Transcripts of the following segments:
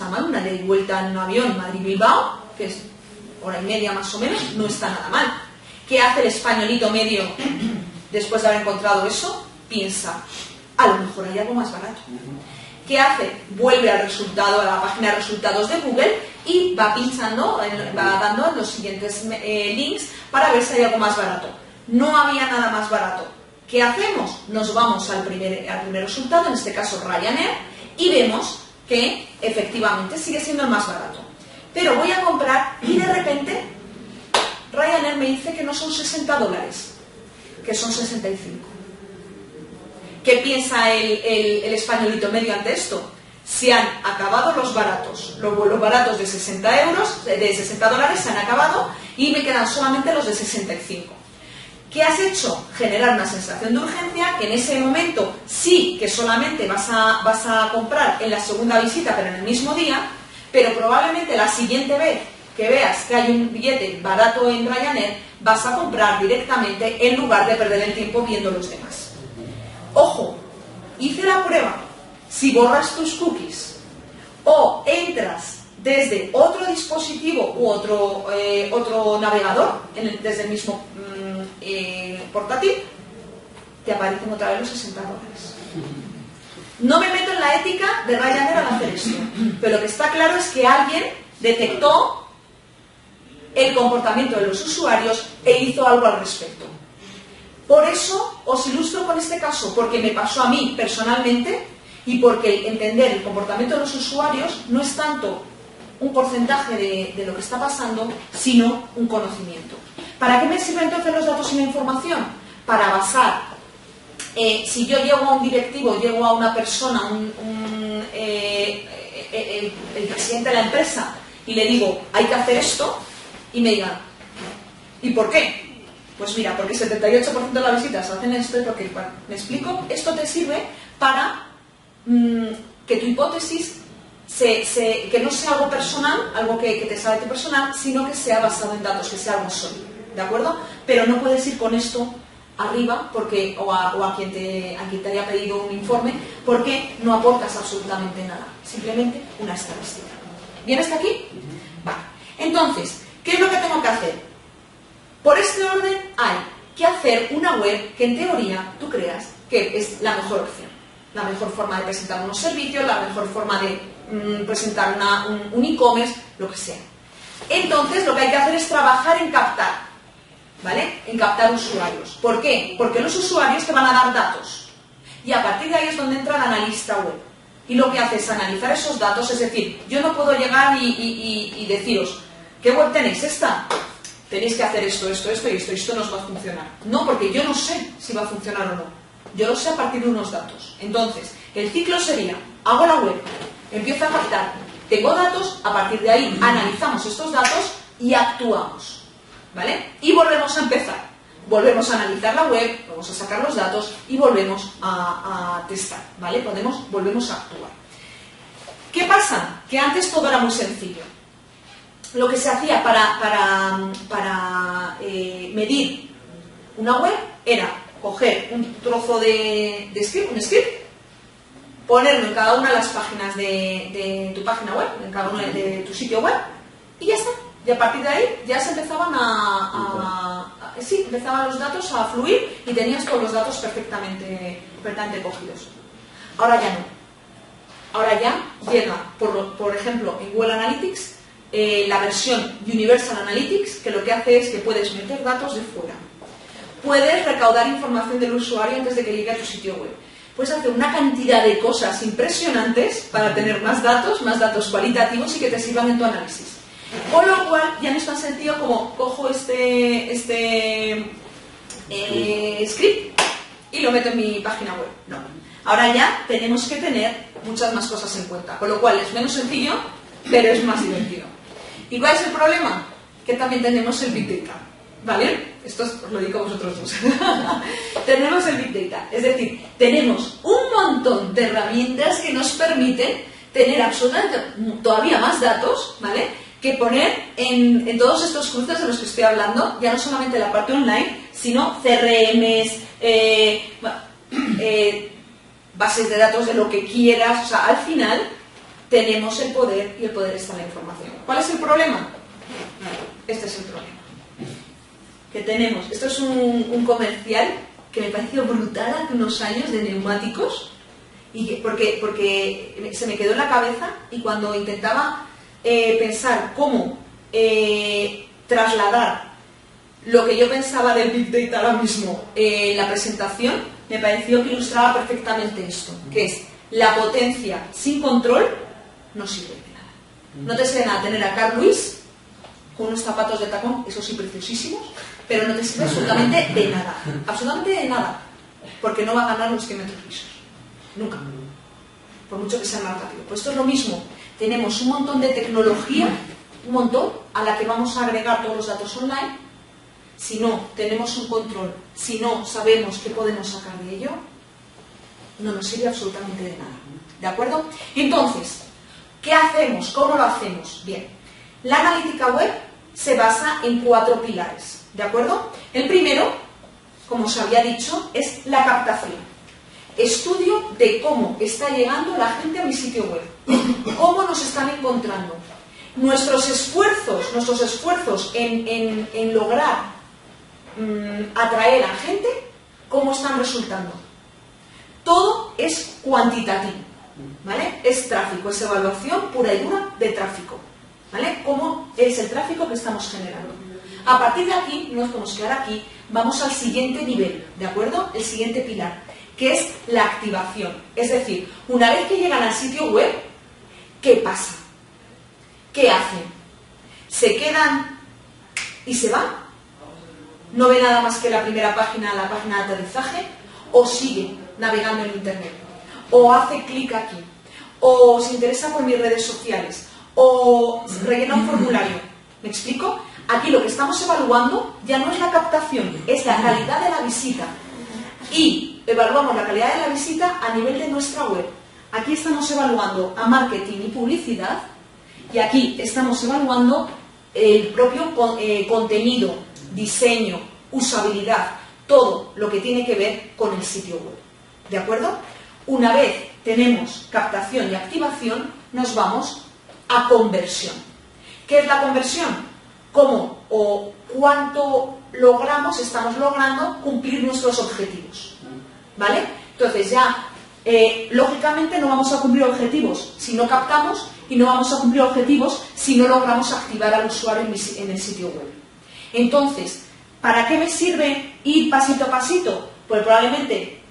una ida y vuelta en un avión Madrid-Bilbao, que es hora y media más o menos, no está nada mal. ¿Qué hace el españolito medio después de haber encontrado eso? Piensa, a lo mejor hay algo más barato. ¿Qué hace? Vuelve al resultado, a la página de resultados de Google y va pinchando, va dando los siguientes links para ver si hay algo más barato. No había nada más barato. ¿Qué hacemos? Nos vamos al primer resultado, en este caso Ryanair, y vemos que efectivamente sigue siendo el más barato. Pero voy a comprar y de repente Ryanair me dice que no son $60, que son 65. ¿Qué piensa el españolito medio ante esto? Se han acabado los baratos. Los vuelos baratos de 60 euros, de 60 dólares se han acabado y me quedan solamente los de 65. ¿Qué has hecho? Generar una sensación de urgencia que en ese momento sí que solamente vas a comprar en la segunda visita, pero en el mismo día, pero probablemente la siguiente vez que veas que hay un billete barato en Ryanair, vas a comprar directamente en lugar de perder el tiempo viendo los demás. Ojo, hice la prueba. Si borras tus cookies o entras desde otro dispositivo u otro navegador, desde el mismo portátil, te aparecen otra vez los $60. No me meto en la ética de Ryanair al hacer esto, pero lo que está claro es que alguien detectó el comportamiento de los usuarios e hizo algo al respecto. Por eso os ilustro con este caso, porque me pasó a mí personalmente y porque entender el comportamiento de los usuarios no es tanto un porcentaje de lo que está pasando, sino un conocimiento. ¿Para qué me sirven entonces los datos y la información? Para basar, si yo llego a un directivo, llego a una persona, el presidente de la empresa, y le digo, hay que hacer esto, y me digan, ¿y por qué? Pues mira, porque el 78% de las visitas hacen esto, porque, bueno, ¿me explico? Esto te sirve para que tu hipótesis que no sea algo personal, algo que te sale de tu personal, sino que sea basado en datos, que sea algo sólido, ¿de acuerdo? Pero no puedes ir con esto arriba porque, o a quien te haya pedido un informe, porque no aportas absolutamente nada, simplemente una estadística. ¿Bien hasta aquí? Vale. Entonces, ¿qué es lo que tengo que hacer? Por este orden hay que hacer una web que en teoría tú creas que es la mejor opción, la mejor forma de presentar unos servicios, la mejor forma de presentar un e-commerce, lo que sea. Entonces lo que hay que hacer es trabajar en captar, ¿vale? En captar usuarios. ¿Por qué? Porque los usuarios te van a dar datos y a partir de ahí es donde entra el analista web. Y lo que hace es analizar esos datos, es decir, yo no puedo llegar y deciros, ¿qué web tenéis? ¿Esta? Tenéis que hacer esto, esto, esto y esto, y esto nos va a funcionar. No, porque yo no sé si va a funcionar o no. Yo lo sé a partir de unos datos. Entonces, el ciclo sería, hago la web, empiezo a captar, tengo datos, a partir de ahí analizamos estos datos y actuamos, ¿vale? Y volvemos a empezar. Volvemos a analizar la web, vamos a sacar los datos y volvemos a testar, ¿vale? Volvemos a actuar. ¿Qué pasa? Que antes todo era muy sencillo. Lo que se hacía para medir una web era coger un trozo de script, un script, ponerlo en cada una de las páginas de tu página web, en cada una de tu sitio web, y ya está. Y a partir de ahí ya se empezaban empezaban los datos a fluir y tenías todos los datos perfectamente cogidos. Ahora ya no. Ahora ya llega, por ejemplo, en Google Analytics, la versión Universal Analytics, que lo que hace es que puedes meter datos de fuera. Puedes recaudar información del usuario antes de que llegue a tu sitio web. Puedes hacer una cantidad de cosas impresionantes para tener más datos cualitativos y que te sirvan en tu análisis. Con lo cual ya no es tan sencillo como cojo este script y lo meto en mi página web. No. Ahora ya tenemos que tener muchas más cosas en cuenta. Con lo cual es menos sencillo, pero es más divertido. ¿Y cuál es el problema? Que también tenemos el Big Data, ¿vale? Esto os lo digo a vosotros dos. Tenemos el Big Data, es decir, tenemos un montón de herramientas que nos permiten tener absolutamente todavía más datos, ¿vale? Que poner en todos estos cruces de los que estoy hablando, ya no solamente la parte online, sino CRMs, bases de datos de lo que quieras, o sea, al final tenemos el poder y el poder está en la información. ¿Cuál es el problema? Este es el problema que tenemos. Esto es un comercial que me pareció brutal hace unos años de neumáticos y porque se me quedó en la cabeza y cuando intentaba pensar cómo trasladar lo que yo pensaba del Big Data ahora mismo en la presentación, me pareció que ilustraba perfectamente esto, que es la potencia sin control no sirve de nada. No te sirve nada tener a Carl Lewis con unos zapatos de tacón, eso sí, preciosísimos, pero no te sirve absolutamente de nada, absolutamente de nada, porque no va a ganar los 100 metros lisos, nunca, por mucho que sea más rápido. Pues esto es lo mismo, tenemos un montón de tecnología, un montón, a la que vamos a agregar todos los datos online. Si no tenemos un control, si no sabemos qué podemos sacar de ello, no nos sirve absolutamente de nada. ¿De acuerdo? Entonces, ¿qué hacemos? ¿Cómo lo hacemos? Bien, la analítica web se basa en 4 pilares. ¿De acuerdo? El primero, como os había dicho, es la captación. Estudio de cómo está llegando la gente a mi sitio web. Cómo nos están encontrando. Nuestros esfuerzos en lograr atraer a gente, ¿cómo están resultando? Todo es cuantitativo, ¿vale? Es tráfico, es evaluación pura y dura de tráfico, ¿vale? ¿Cómo es el tráfico que estamos generando? A partir de aquí, no nos podemos quedar aquí, vamos al siguiente nivel, ¿de acuerdo? El siguiente pilar, que es la activación. Es decir, una vez que llegan al sitio web, ¿qué pasa? ¿Qué hacen? ¿Se quedan y se van? ¿No ve nada más que la primera página, la página de aterrizaje? ¿O sigue navegando en internet? ¿O hace clic aquí? ¿O se interesa por mis redes sociales? ¿O rellena un formulario? ¿Me explico? Aquí lo que estamos evaluando ya no es la captación, es la calidad de la visita. Y evaluamos la calidad de la visita a nivel de nuestra web. Aquí estamos evaluando a marketing y publicidad y aquí estamos evaluando el propio contenido, diseño, usabilidad, todo lo que tiene que ver con el sitio web. ¿De acuerdo? Una vez tenemos captación y activación, nos vamos a conversión. ¿Qué es la conversión? ¿Cómo o cuánto estamos logrando cumplir nuestros objetivos? ¿Vale? Entonces ya, lógicamente no vamos a cumplir objetivos si no captamos y no vamos a cumplir objetivos si no logramos activar al usuario en el sitio web. Entonces, ¿para qué me sirve ir pasito a pasito? Pues probablemente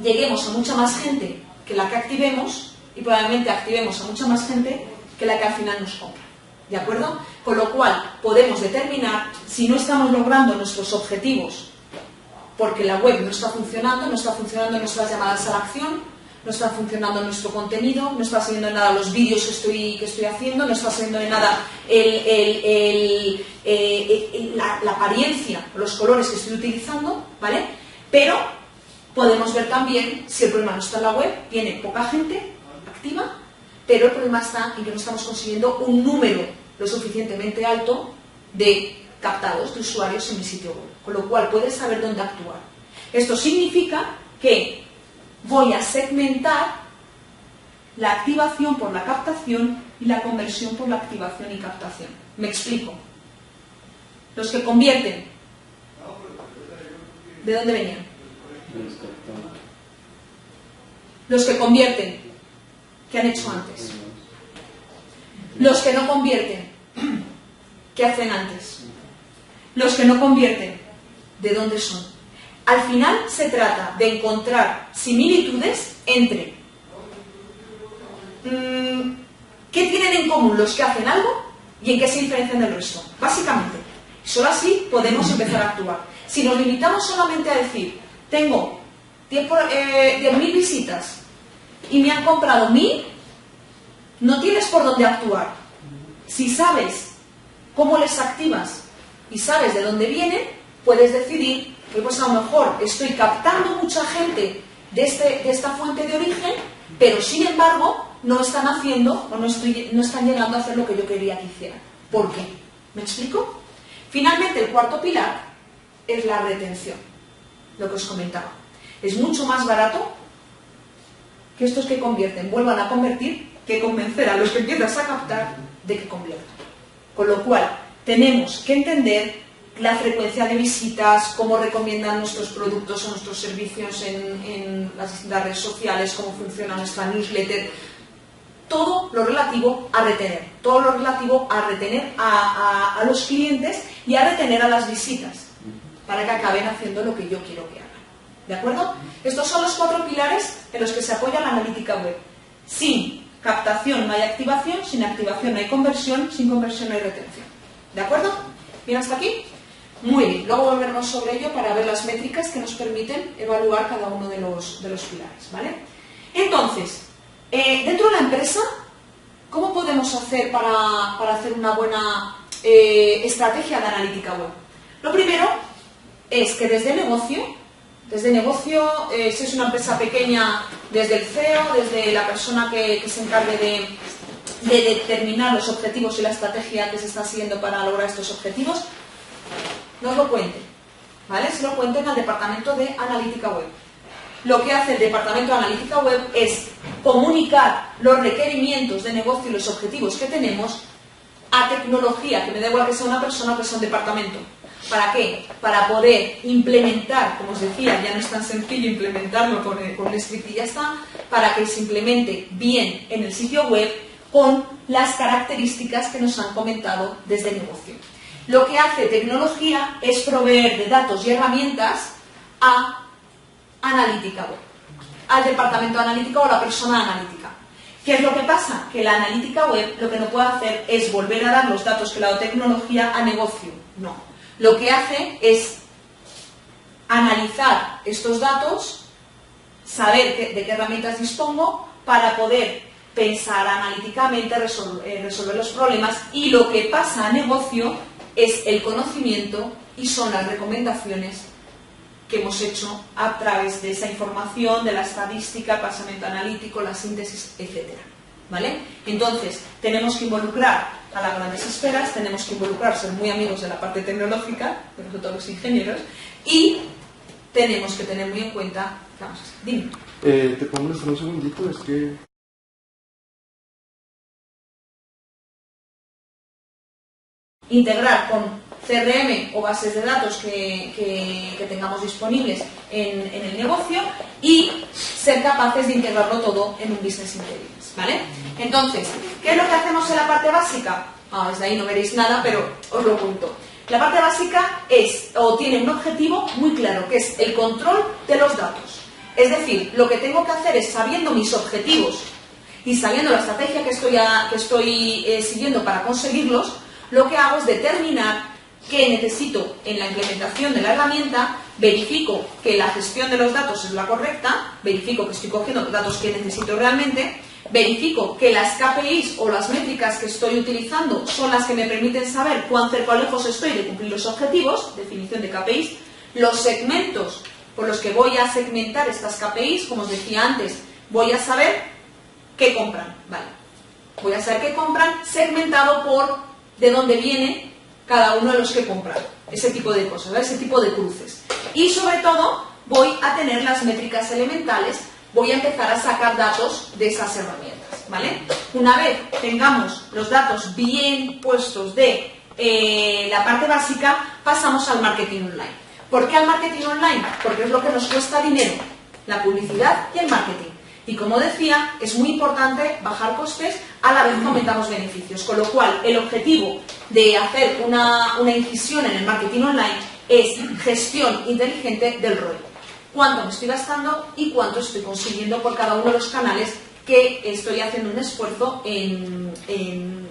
lleguemos a mucha más gente que la que activemos y probablemente activemos a mucha más gente que la que al final nos compra. ¿De acuerdo? Con lo cual podemos determinar si no estamos logrando nuestros objetivos porque la web no está funcionando nuestras llamadas a la acción, no está funcionando nuestro contenido, no está saliendo nada los vídeos que estoy haciendo, no está saliendo de nada la apariencia, los colores que estoy utilizando, ¿vale? Pero podemos ver también si el problema no está en la web, tiene poca gente activa, pero el problema está en que no estamos consiguiendo un número lo suficientemente alto de captados de usuarios en mi sitio web, con lo cual puedes saber dónde actuar. Esto significa que voy a segmentar la activación por la captación y la conversión por la activación y captación. Me explico. Los que convierten, ¿de dónde venían? Los que convierten, ¿qué han hecho antes? Los que no convierten, ¿qué hacen antes? Los que no convierten, ¿de dónde son? Al final se trata de encontrar similitudes entre qué tienen en común los que hacen algo y en qué se diferencian del resto, básicamente. Solo así podemos empezar a actuar. Si nos limitamos solamente a decir, tengo 10.000 visitas y me han comprado 1.000, no tienes por dónde actuar. Si sabes cómo les activas y sabes de dónde vienen, puedes decidir que pues a lo mejor estoy captando mucha gente de esta fuente de origen, pero sin embargo no están haciendo o no están llegando a hacer lo que yo quería que hicieran. ¿Por qué? ¿Me explico? Finalmente, el cuarto pilar es la retención, lo que os comentaba. Es mucho más barato que estos que convierten vuelvan a convertir que convencer a los que empiezas a captar de que conviertan. Con lo cual, tenemos que entender la frecuencia de visitas, cómo recomiendan nuestros productos o nuestros servicios en las distintas redes sociales, cómo funciona nuestra newsletter, todo lo relativo a retener, todo lo relativo a retener a los clientes y a retener a las visitas, para que acaben haciendo lo que yo quiero que hagan. ¿De acuerdo? Estos son los 4 pilares en los que se apoya la analítica web. Sin captación no hay activación, sin activación no hay conversión, sin conversión no hay retención. ¿De acuerdo? ¿Bien hasta aquí? Muy bien. Luego volveremos sobre ello para ver las métricas que nos permiten evaluar cada uno de los pilares. ¿Vale? Entonces, dentro de la empresa, ¿cómo podemos hacer para hacer una buena estrategia de analítica web? Lo primero es que desde negocio, si es una empresa pequeña, desde el CEO, desde la persona que se encargue de determinar los objetivos y la estrategia que se está siguiendo para lograr estos objetivos, nos lo cuenten, ¿vale? Se lo cuenten al departamento de analítica web. Lo que hace el departamento de analítica web es comunicar los requerimientos de negocio y los objetivos que tenemos a tecnología, que me da igual que sea una persona o que sea un departamento. ¿Para qué? Para poder implementar, como os decía, ya no es tan sencillo implementarlo con el script y ya está, para que se implemente bien en el sitio web con las características que nos han comentado desde el negocio. Lo que hace tecnología es proveer de datos y herramientas a analítica web, al departamento de analítica o a la persona analítica. ¿Qué es lo que pasa? Que la analítica web lo que no puede hacer es volver a dar los datos que le ha dado tecnología a negocio. No. Lo que hace es analizar estos datos, saber de qué herramientas dispongo para poder pensar analíticamente, resolver los problemas, y lo que pasa a negocio es el conocimiento y son las recomendaciones que hemos hecho a través de esa información, de la estadística, el pensamiento analítico, la síntesis, etc. ¿Vale? Entonces, tenemos que involucrar a las grandes esferas, tenemos que involucrar, ser muy amigos de la parte tecnológica, de nosotros los ingenieros, y tenemos que tener muy en cuenta... Vamos, dime. Te pongo un segundito, es que... Integrar con CRM o bases de datos que tengamos disponibles en el negocio y ser capaces de integrarlo todo en un business intelligence, ¿vale? Entonces, ¿qué es lo que hacemos en la parte básica? Desde ahí no veréis nada, pero os lo cuento. La parte básica tiene un objetivo muy claro, que es el control de los datos. Es decir, lo que tengo que hacer es, sabiendo mis objetivos y sabiendo la estrategia que estoy siguiendo para conseguirlos, lo que hago es determinar qué necesito en la implementación de la herramienta, verifico que la gestión de los datos es la correcta, verifico que estoy cogiendo los datos que necesito realmente, verifico que las KPIs o las métricas que estoy utilizando son las que me permiten saber cuán cerca o lejos estoy de cumplir los objetivos, definición de KPIs, los segmentos por los que voy a segmentar estas KPIs, como os decía antes, voy a saber qué compran, ¿vale? Voy a saber qué compran segmentado por de dónde viene cada uno de los que compran, ese tipo de cosas, ¿vale? Ese tipo de cruces. Y sobre todo voy a tener las métricas elementales, voy a empezar a sacar datos de esas herramientas, ¿vale? Una vez tengamos los datos bien puestos de la parte básica, pasamos al marketing online. ¿Por qué al marketing online? Porque es lo que nos cuesta dinero, la publicidad y el marketing. Y como decía, es muy importante bajar costes, a la vez que aumentamos beneficios. Con lo cual, el objetivo de hacer una incisión en el marketing online es gestión inteligente del ROI. Cuánto me estoy gastando y cuánto estoy consiguiendo por cada uno de los canales que estoy haciendo un esfuerzo en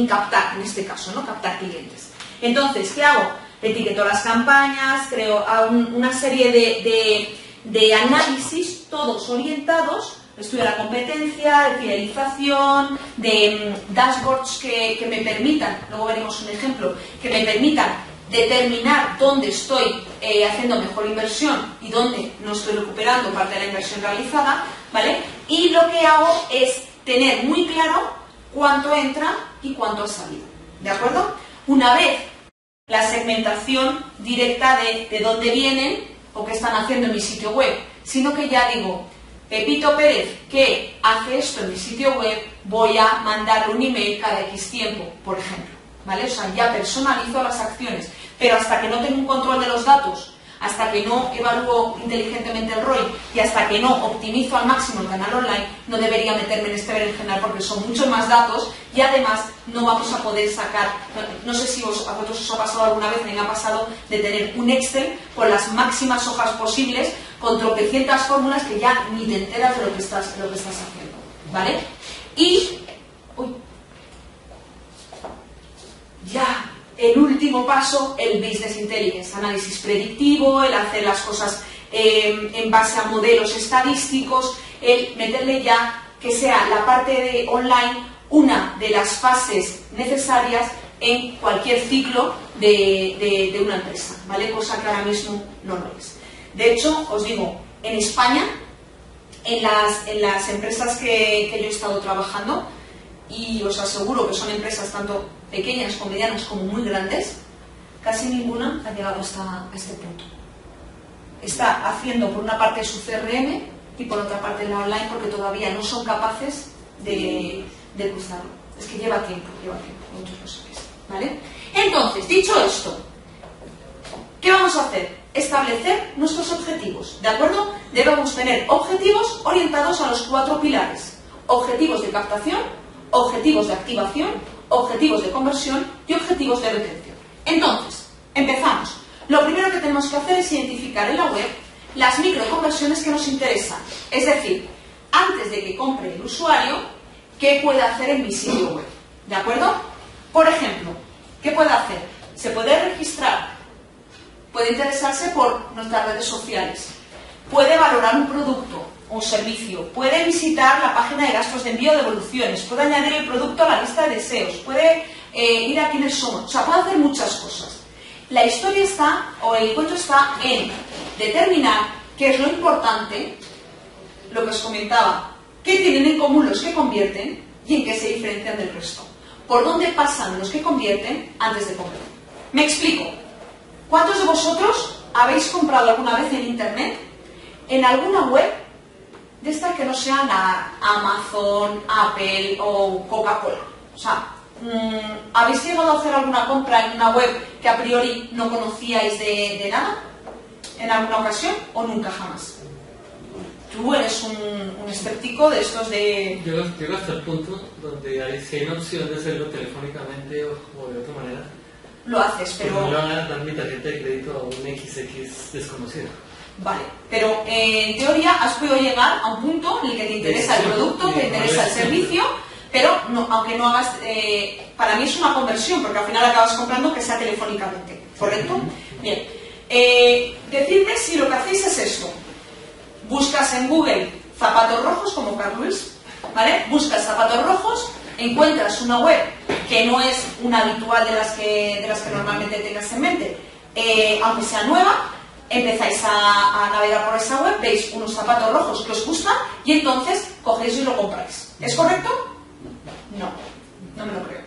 captar, en este caso, ¿no? Captar clientes. Entonces, ¿qué hago? Etiqueto las campañas, creo una serie de análisis, todos orientados, estudio la competencia, de fidelización, de dashboards que me permitan, luego veremos un ejemplo, que me permitan determinar dónde estoy haciendo mejor inversión y dónde no estoy recuperando parte de la inversión realizada, ¿vale? Y lo que hago es tener muy claro cuánto entra y cuánto ha salido, ¿de acuerdo? Una vez la segmentación directa de dónde vienen o qué están haciendo en mi sitio web, sino que ya digo, Pepito Pérez, que hace esto en mi sitio web, voy a mandarle un email cada X tiempo, por ejemplo, ¿vale? O sea, ya personalizo las acciones, pero hasta que no tengo un control de los datos, hasta que no evalúo inteligentemente el ROI y hasta que no optimizo al máximo el canal online, no debería meterme en este berenjenal porque son muchos más datos y además no vamos a poder sacar, no sé si a vosotros os ha pasado alguna vez, me ha pasado de tener un Excel con las máximas hojas posibles, con tropecientas fórmulas que ya ni te enteras de lo que estás haciendo, ¿vale? Y, ya, el último paso, el Business Intelligence, análisis predictivo, el hacer las cosas en base a modelos estadísticos, el meterle ya que sea la parte de online una de las fases necesarias en cualquier ciclo de una empresa, ¿vale? Cosa que ahora mismo no lo es. De hecho, os digo, en España, en las empresas que yo he estado trabajando, y os aseguro que son empresas tanto pequeñas como medianas como muy grandes, casi ninguna ha llegado hasta este punto. Está haciendo por una parte su CRM y por otra parte la online porque todavía no son capaces de cruzarlo. Es que lleva tiempo, muchos lo sabéis, ¿vale? Entonces, dicho esto, ¿qué vamos a hacer? Establecer nuestros objetivos, ¿de acuerdo? Debemos tener objetivos orientados a los 4 pilares: objetivos de captación, objetivos de activación, objetivos de conversión y objetivos de retención. Entonces, empezamos. Lo primero que tenemos que hacer es identificar en la web las microconversiones que nos interesan. Es decir, antes de que compre el usuario, ¿qué puede hacer en mi sitio web? ¿De acuerdo? Por ejemplo, ¿qué puede hacer? Se puede registrar, puede interesarse por nuestras redes sociales, puede valorar un producto o un servicio, puede visitar la página de gastos de envío o devoluciones, puede añadir el producto a la lista de deseos, puede ir a quienes somos, o sea, puede hacer muchas cosas. La historia está, o el cuento está en determinar qué es lo importante, lo que os comentaba, qué tienen en común los que convierten y en qué se diferencian del resto. Por dónde pasan los que convierten antes de comprar. Me explico. ¿Cuántos de vosotros habéis comprado alguna vez en internet en alguna web de estas que no sean Amazon, Apple o Coca-Cola? O sea, ¿habéis llegado a hacer alguna compra en una web que a priori no conocíais de nada? ¿En alguna ocasión o nunca jamás? Tú eres un escéptico de estos de... Llego hasta el punto donde si hay una opción de hacerlo telefónicamente o de otra manera. Lo haces, pero... No le van a dar mi tarjeta de crédito a un XX desconocido. Vale, pero en teoría has podido llegar a un punto en el que te interesa el producto, te interesa el servicio, pero no, aunque no hagas... para mí es una conversión, porque al final acabas comprando que sea telefónicamente, ¿correcto? Bien. Decidme si lo que hacéis es esto. Buscas en Google zapatos rojos, como Carl Lewis, ¿vale? Buscas zapatos rojos, encuentras una web que no es una habitual de las que normalmente tengas en mente, aunque sea nueva, empezáis a navegar por esa web, veis unos zapatos rojos que os gustan y entonces cogéis y lo compráis. ¿Es correcto? No, no me lo creo.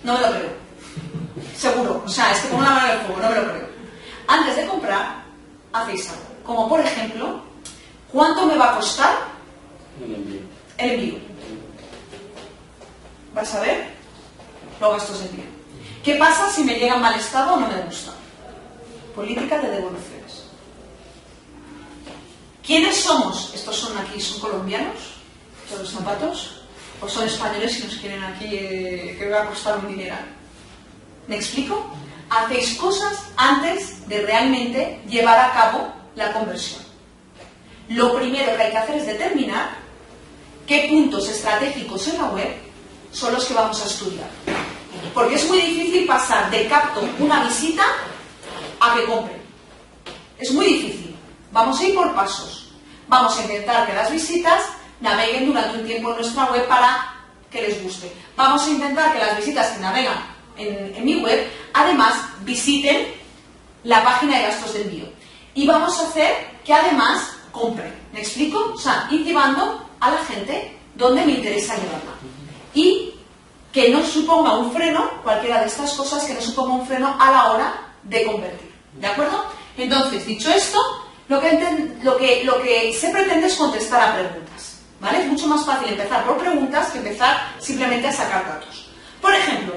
No me lo creo. Seguro, o sea, es que pongo la mano en el fuego, no me lo creo. Antes de comprar, hacéis algo. Como por ejemplo, ¿cuánto me va a costar el envío? ¿Vas a ver? Los gastos de envío. ¿Qué pasa si me llega en mal estado o no me gusta? Política de devoluciones. ¿Quiénes somos? ¿Estos son aquí, son colombianos? ¿Son los zapatos? ¿O son españoles y nos quieren aquí que va a costar un dineral? ¿Me explico? Hacéis cosas antes de realmente llevar a cabo la conversión. Lo primero que hay que hacer es determinar qué puntos estratégicos en la web son los que vamos a estudiar. Porque es muy difícil pasar de capto una visita a que compren. Es muy difícil. Vamos a ir por pasos. Vamos a intentar que las visitas naveguen durante un tiempo en nuestra web para que les guste. Vamos a intentar que las visitas que navegan en mi web, además, visiten la página de gastos de envío. Y vamos a hacer que además compren. ¿Me explico? O sea, ir llevando a la gente donde me interesa llevarla. Y que no suponga un freno, cualquiera de estas cosas, que no suponga un freno a la hora de convertir. ¿De acuerdo? Entonces, dicho esto, lo que se pretende es contestar a preguntas, ¿vale? Es mucho más fácil empezar por preguntas que empezar simplemente a sacar datos. Por ejemplo,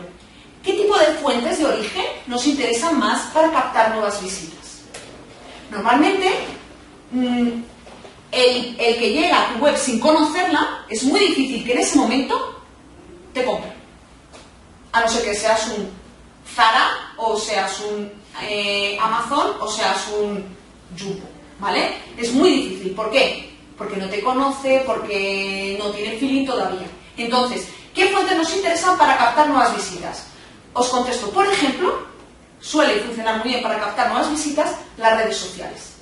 ¿qué tipo de fuentes de origen nos interesan más para captar nuevas visitas? Normalmente, el que llega a tu web sin conocerla, es muy difícil que en ese momento te compre. A no ser que seas un Zara, o seas un Amazon, o seas un Jumbo, ¿vale? Es muy difícil. ¿Por qué? Porque no te conoce, porque no tiene feeling todavía. Entonces, ¿qué fuentes nos interesan para captar nuevas visitas? Os contesto. Por ejemplo, suele funcionar muy bien para captar nuevas visitas las redes sociales.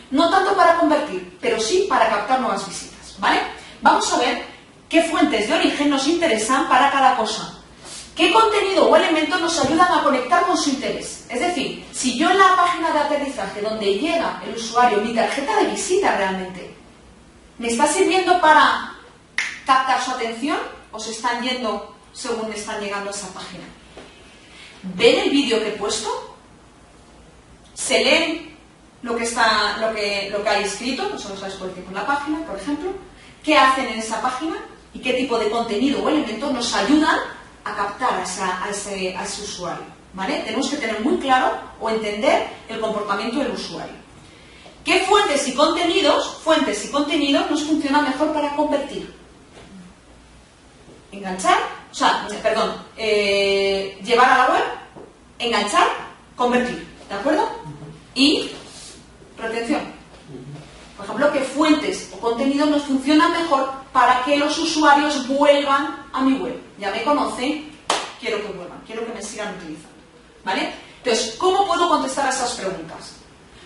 No tanto para convertir, pero sí para captar nuevas visitas, ¿vale? Vamos a ver qué fuentes de origen nos interesan para cada cosa. ¿Qué contenido o elementos nos ayudan a conectar con su interés? Es decir, si yo en la página de aterrizaje donde llega el usuario, mi tarjeta de visita realmente, ¿me está sirviendo para captar su atención o se están yendo según están llegando a esa página? ¿Ven el vídeo que he puesto? ¿Se leen lo que hay escrito? Vosotros sabéis por qué con la página, por ejemplo. ¿Qué hacen en esa página? ¿Y qué tipo de contenido o elementos nos ayudan a captar a ese usuario? ¿Vale? Tenemos que tener muy claro o entender el comportamiento del usuario. ¿Qué fuentes y contenidos nos funcionan mejor para convertir? Enganchar, llevar a la web, enganchar, convertir, ¿de acuerdo? Y retención. Por ejemplo, ¿qué fuentes o contenidos nos funcionan mejor para que los usuarios vuelvan a mi web? Ya me conocen, quiero que vuelvan, quiero que me sigan utilizando, ¿vale? Entonces, ¿cómo puedo contestar a esas preguntas?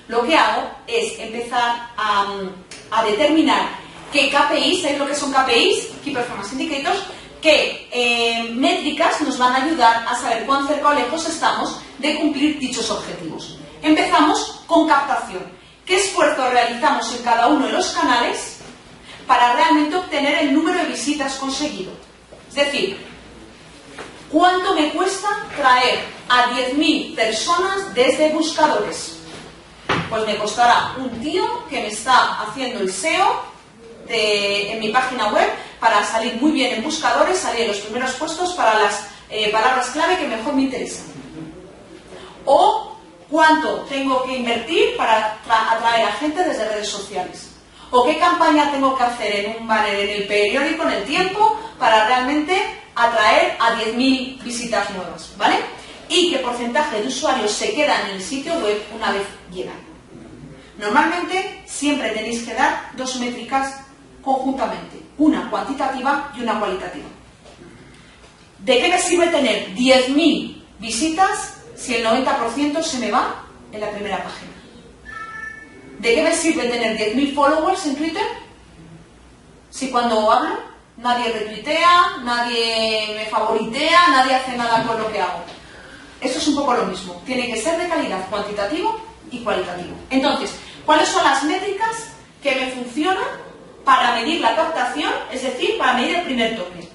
Lo que hago es empezar a determinar qué KPIs, ¿sabéis lo que son KPIs? Key Performance Indicators, qué métricas nos van a ayudar a saber cuán cerca o lejos estamos de cumplir dichos objetivos. Empezamos con captación. ¿Qué esfuerzo realizamos en cada uno de los canales para realmente obtener el número de visitas conseguido? Es decir, ¿cuánto me cuesta traer a 10.000 personas desde buscadores? Pues me costará un tío que me está haciendo el SEO en mi página web para salir muy bien en buscadores, salir en los primeros puestos para las palabras clave que mejor me interesan. O ¿cuánto tengo que invertir para atraer a gente desde redes sociales? ¿O qué campaña tengo que hacer en un banner en el periódico, en El Tiempo, para realmente atraer a 10.000 visitas nuevas? ¿Vale? Y qué porcentaje de usuarios se quedan en el sitio web una vez llegan. Normalmente siempre tenéis que dar dos métricas conjuntamente, una cuantitativa y una cualitativa. ¿De qué me sirve tener 10.000 visitas si el 90% se me va en la primera página? ¿De qué me sirve tener 10.000 followers en Twitter si cuando hablo nadie retuitea, nadie me favoritea, nadie hace nada con lo que hago? Esto es un poco lo mismo. Tiene que ser de calidad, cuantitativo y cualitativo. Entonces, ¿cuáles son las métricas que me funcionan para medir la captación? Es decir, para medir el primer toque.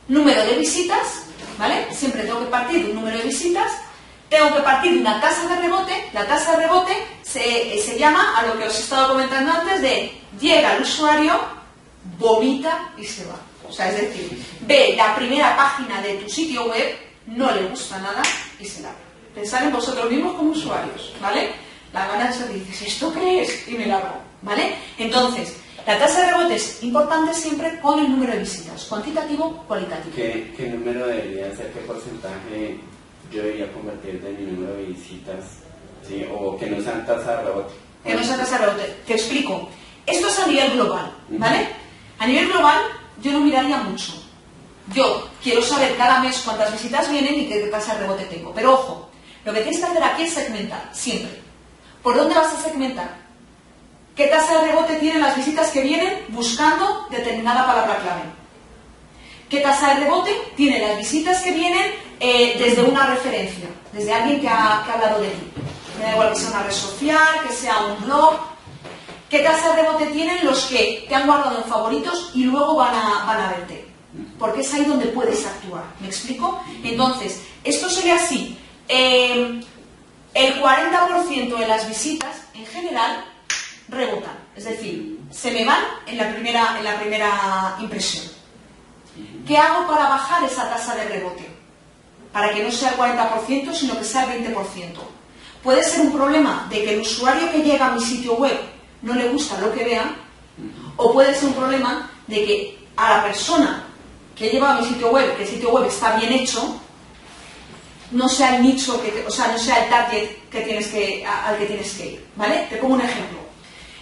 Número de visitas, ¿vale? Siempre tengo que partir de un número de visitas. Tengo que partir de una tasa de rebote. La tasa de rebote se llama a lo que os he estado comentando antes de llega el usuario, vomita y se va. O sea, es decir, ve la primera página de tu sitio web, no le gusta nada y se larga. Pensad en vosotros mismos como usuarios, ¿vale? La gana se dice, ¿esto qué es? Y me largo, ¿vale? Entonces, la tasa de rebote es importante siempre con el número de visitas, cuantitativo, cualitativo. ¿Qué número debería ser, qué porcentaje yo debería convertir de mi número de visitas? ¿Sí? O que no sean tasa de rebote. Que no sean tasa de rebote. Te explico. Esto es a nivel global, ¿vale? A nivel global, yo no miraría mucho. Yo quiero saber cada mes cuántas visitas vienen y qué tasa de rebote tengo. Pero ojo, lo que tienes que hacer aquí es segmentar, siempre. ¿Por dónde vas a segmentar? ¿Qué tasa de rebote tienen las visitas que vienen buscando determinada palabra clave? ¿Qué tasa de rebote tienen las visitas que vienen desde una referencia? Desde alguien que ha hablado de ti. Me da igual que sea una red social, que sea un blog. ¿Qué tasa de rebote tienen los que te han guardado en favoritos y luego van a verte? Porque es ahí donde puedes actuar. ¿Me explico? Entonces, esto sería así. El 40% de las visitas, en general, rebotan, es decir, se me van en la primera impresión. ¿Qué hago para bajar esa tasa de rebote? Para que no sea el 40%, sino que sea el 20%. Puede ser un problema de que el usuario que llega a mi sitio web no le gusta lo que vea, o puede ser un problema de que a la persona que lleva a mi sitio web, que el sitio web está bien hecho, no sea el nicho, no sea el target al que tienes que ir, ¿vale? Te pongo un ejemplo.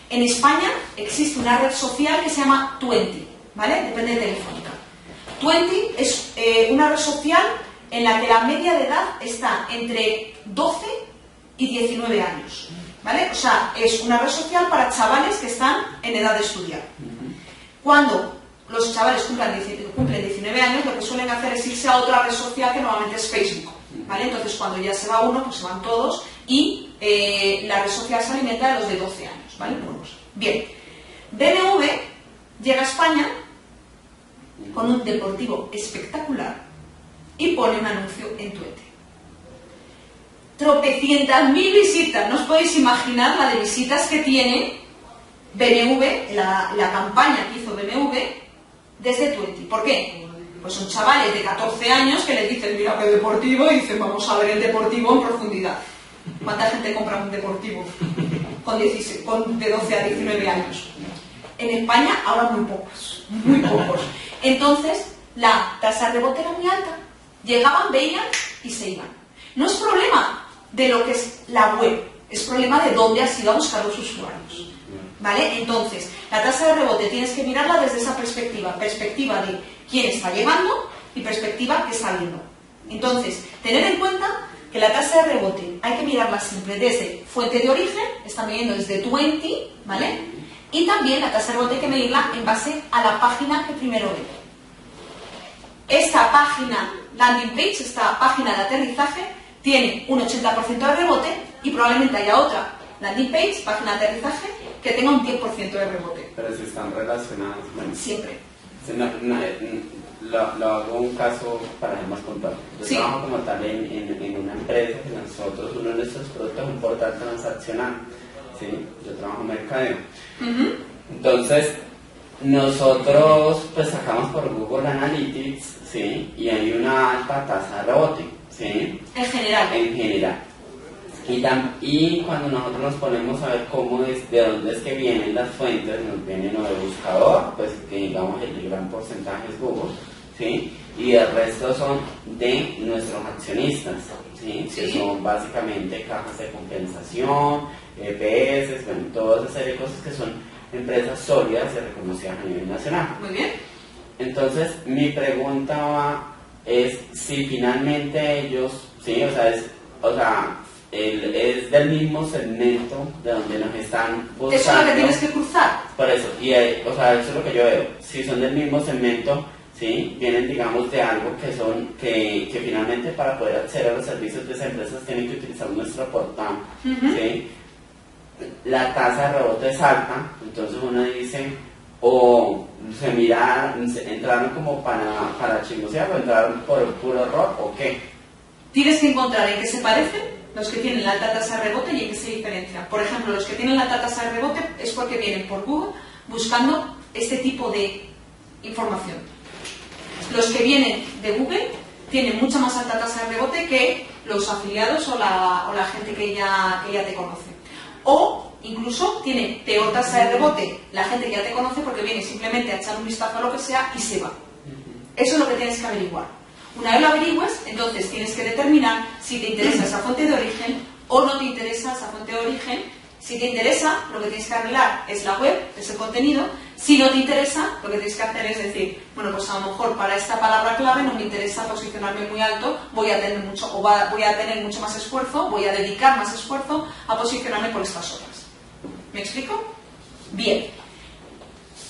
En España existe una red social que se llama Twenty, ¿vale? Depende de Telefónica. Twenty es una red social en la que la media de edad está entre 12 y 19 años, ¿vale? O sea, es una red social para chavales que están en edad de estudiar. Cuando los chavales cumplen 19 años, lo que suelen hacer es irse a otra red social que normalmente es Facebook, ¿vale? Entonces, cuando ya se va uno, pues se van todos y la red social se alimenta de los de 12 años, ¿vale? Bien, BMW llega a España con un deportivo espectacular y pone un anuncio en Twitter. Tropecientas mil visitas, no os podéis imaginar la de visitas que tiene BMW, la campaña que hizo BMW desde Twenty. ¿Por qué? Pues son chavales de 14 años que les dicen, mira qué deportivo, y dicen, vamos a ver el deportivo en profundidad. ¿Cuánta gente compra un deportivo de 12 a 19 años? En España ahora muy pocos, muy pocos. Entonces, la tasa de rebote era muy alta. Llegaban, veían y se iban. No es problema de lo que es la web, es problema de dónde has ido a buscar los usuarios, ¿vale? Entonces, la tasa de rebote tienes que mirarla desde esa perspectiva de quién está llegando y perspectiva que está viendo. Entonces, tener en cuenta que la tasa de rebote hay que mirarla siempre desde fuente de origen, están midiendo desde Twenty, ¿vale? Y también la tasa de rebote hay que medirla en base a la página que primero ve. Esta página landing page, esta página de aterrizaje, tiene un 80% de rebote y probablemente haya otra landing page, página de aterrizaje, que tenga un 10% de rebote. Pero si están relacionados, bueno. Siempre. Lo hago un caso para ser más puntual. Yo trabajo como tal en una empresa que nosotros, uno de nuestros productos es un portal transaccional. ¿Sí? Yo trabajo en mercadeo. Entonces, nosotros pues sacamos por Google Analytics, ¿sí? Y hay una alta tasa de rebote, ¿sí? En general. En general. Y cuando nosotros nos ponemos a ver cómo es, de dónde es que vienen las fuentes, nos vienen o de buscador, pues que digamos el gran porcentaje es Google, ¿sí? Y el resto son de nuestros accionistas, ¿sí? Que son básicamente cajas de compensación, EPS, bueno, toda esa serie de cosas que son empresas sólidas y reconocidas a nivel nacional. Muy bien. Entonces, mi pregunta es si finalmente ellos, sí, es del mismo segmento de donde nos están buscando. Eso es lo que tienes que cruzar. Por eso, eso es lo que yo veo. Si son del mismo segmento, sí, vienen, digamos, de algo que finalmente para poder acceder a los servicios de esas empresas tienen que utilizar nuestro portal, ¿sí? La tasa de rebote es alta, entonces uno dice, o se mira, entraron como para chismosear o entraron por puro error, o qué. Tienes que encontrar en qué se parecen los que tienen la alta tasa de rebote y en qué se diferencian. Por ejemplo, los que tienen la alta tasa de rebote es porque vienen por Google buscando este tipo de información. Los que vienen de Google tienen mucha más alta tasa de rebote que los afiliados o la gente que ya te conoce. O incluso tiene peor tasa de rebote la gente que ya te conoce porque viene simplemente a echar un vistazo a lo que sea y se va. Eso es lo que tienes que averiguar. Una vez lo averigües, entonces tienes que determinar si te interesa esa fuente de origen o no te interesa esa fuente de origen. Si te interesa, lo que tienes que arreglar es la web, es el contenido. Si no te interesa, lo que tienes que hacer es decir, bueno, pues a lo mejor para esta palabra clave no me interesa posicionarme muy alto, voy a tener mucho más esfuerzo, voy a dedicar más esfuerzo a posicionarme por estas otras. ¿Me explico? Bien.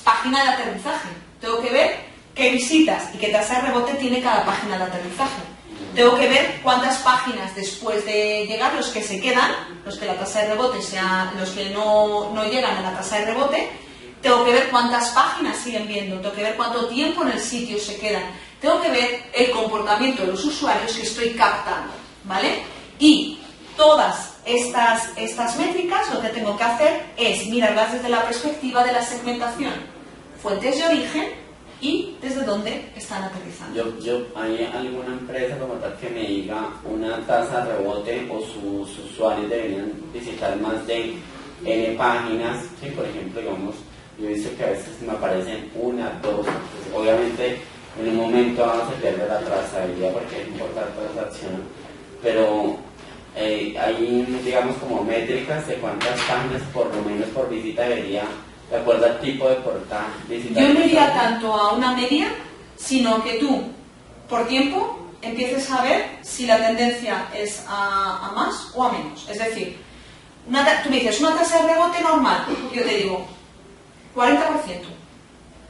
Página de aterrizaje. Tengo que ver qué visitas y qué tasa de rebote tiene cada página de aterrizaje. Tengo que ver cuántas páginas después de llegar, los que se quedan, los que la tasa de rebote sea, los que no llegan a la tasa de rebote, tengo que ver cuántas páginas siguen viendo, tengo que ver cuánto tiempo en el sitio se quedan, tengo que ver el comportamiento de los usuarios que estoy captando, ¿vale? Y todas estas métricas, lo que tengo que hacer es mirarlas desde la perspectiva de la segmentación, fuentes de origen y desde dónde están aterrizando. ¿Hay alguna empresa como tal que me diga una tasa de rebote o sus usuarios deberían visitar más de N páginas? ¿Sí? Por ejemplo, digamos, yo he visto que a veces me aparecen una, dos, pues obviamente en un momento se pierde la trazabilidad porque es importante la transacción, pero hay, digamos, como métricas de cuántas páginas por lo menos por visita debería, de acuerdo al tipo de portal, visitar. Yo no iría tanto a una media, sino que tú, por tiempo, empieces a ver si la tendencia es a más o a menos. Es decir, tú me dices, una tasa de rebote normal, yo te digo 40%,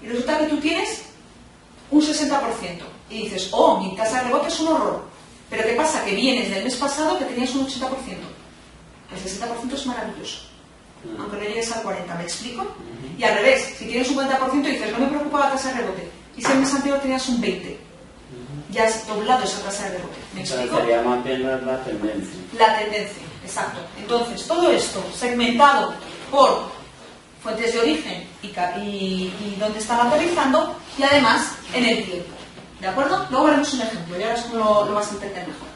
y resulta que tú tienes un 60%, y dices, oh, mi tasa de rebote es un horror. Pero ¿qué pasa? Que vienes del mes pasado que tenías un 80%. El 60% es maravilloso, aunque no llegues al 40%, ¿me explico? Y al revés, si tienes un 50% y dices, no me preocupa la tasa de rebote, y si el mes anterior tenías un 20%, ya has doblado esa tasa de rebote, ¿me explico? Sería más bien la tendencia. La tendencia, exacto. Entonces, todo esto segmentado por fuentes de origen y dónde están aterrizando, y además en el tiempo. ¿De acuerdo? Luego veremos un ejemplo, ya verás cómo lo vas a entender mejor.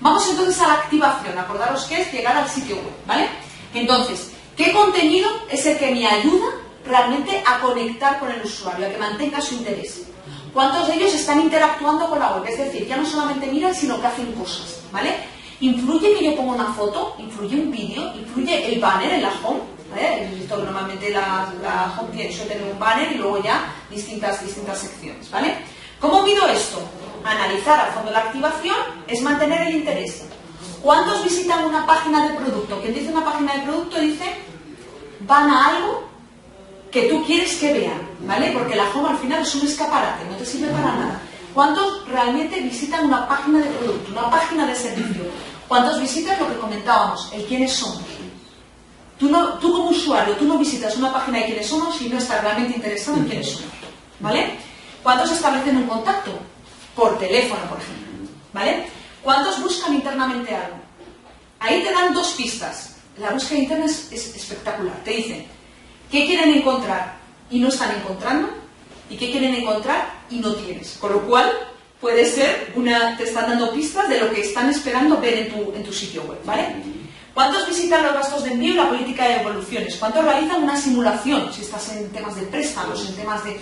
Vamos entonces a la activación. Acordaros que es llegar al sitio web, ¿vale? Entonces, ¿qué contenido es el que me ayuda realmente a conectar con el usuario, a que mantenga su interés? ¿Cuántos de ellos están interactuando con la web? Es decir, ya no solamente miran, sino que hacen cosas, ¿vale? ¿Influye que yo ponga una foto? ¿Influye un vídeo? ¿Influye el banner en la home? ¿Vale? He visto que normalmente la home suele tener un banner y luego ya distintas secciones, ¿vale? ¿Cómo mido esto? Analizar a fondo la activación es mantener el interés. ¿Cuántos visitan una página de producto? Quien dice una página de producto dice van a algo que tú quieres que vean, ¿vale? Porque la home al final es un escaparate, no te sirve para nada. ¿Cuántos realmente visitan una página de producto, una página de servicio? ¿Cuántos visitan lo que comentábamos, el quiénes somos? Tú como usuario, tú no visitas una página de quiénes somos si no estás realmente interesado en quiénes somos, ¿vale? ¿Cuántos establecen un contacto? Por teléfono, por ejemplo, ¿vale? ¿Cuántos buscan internamente algo? Ahí te dan dos pistas. La búsqueda interna es espectacular. Te dicen qué quieren encontrar y no están encontrando, y qué quieren encontrar y no tienes. Con lo cual, puede ser te están dando pistas de lo que están esperando ver en tu sitio web, ¿vale? ¿Cuántos visitan los gastos de envío y la política de devoluciones? ¿Cuántos realizan una simulación? Si estás en temas de préstamos, en temas de...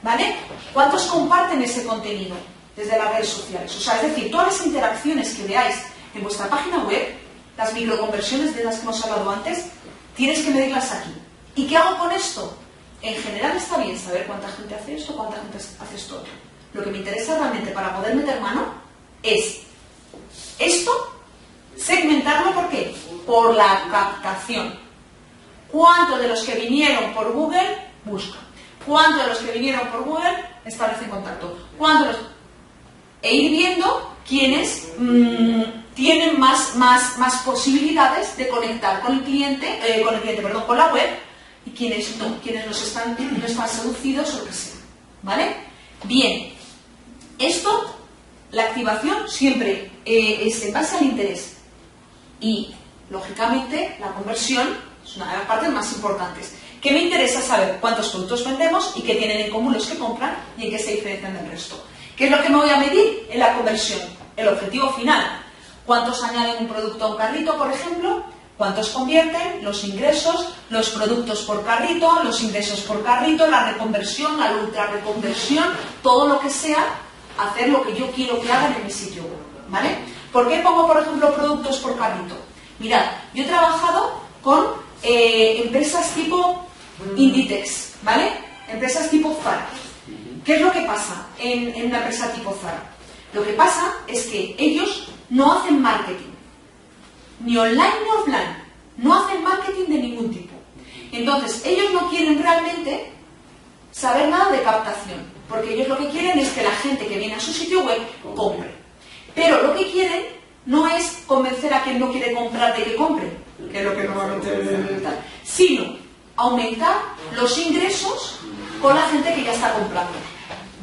¿Vale? ¿Cuántos comparten ese contenido desde las redes sociales? O sea, es decir, todas las interacciones que veáis en vuestra página web, las microconversiones de las que hemos hablado antes, tienes que medirlas aquí. ¿Y qué hago con esto? En general está bien saber cuánta gente hace esto, cuánta gente hace esto otro. Lo que me interesa realmente para poder meter mano es esto, segmentarlo. ¿Por qué? Por la captación. ¿Cuántos de los que vinieron por Google buscan? ¿Cuántos de los que vinieron por Google establecen contacto? E ir viendo quiénes tienen más posibilidades de conectar con el cliente, con la web, y quienes no están seducidos o lo que sea, ¿vale? Bien, esto, la activación siempre es en base al interés y, lógicamente, la conversión es una de las partes más importantes. ¿Qué me interesa saber? ¿Cuántos productos vendemos y qué tienen en común los que compran y en qué se diferencian del resto? ¿Qué es lo que me voy a medir en la conversión? El objetivo final. ¿Cuántos añaden un producto a un carrito, por ejemplo? ¿Cuántos convierten? Los ingresos, los productos por carrito, los ingresos por carrito, la reconversión, la ultra reconversión, todo lo que sea, hacer lo que yo quiero que hagan en mi sitio web, ¿vale? ¿Por qué pongo, por ejemplo, productos por carrito? Mirad, yo he trabajado con empresas tipo Inditex, ¿vale? Empresas tipo Zara. ¿Qué es lo que pasa en una empresa tipo Zara? Lo que pasa es que ellos no hacen marketing, ni online ni offline, no hacen marketing de ningún tipo. Entonces, ellos no quieren realmente saber nada de captación, porque ellos lo que quieren es que la gente que viene a su sitio web compre. Pero lo que quieren no es convencer a quien no quiere comprar de que compre, que es lo que normalmente tal, sino aumentar los ingresos con la gente que ya está comprando.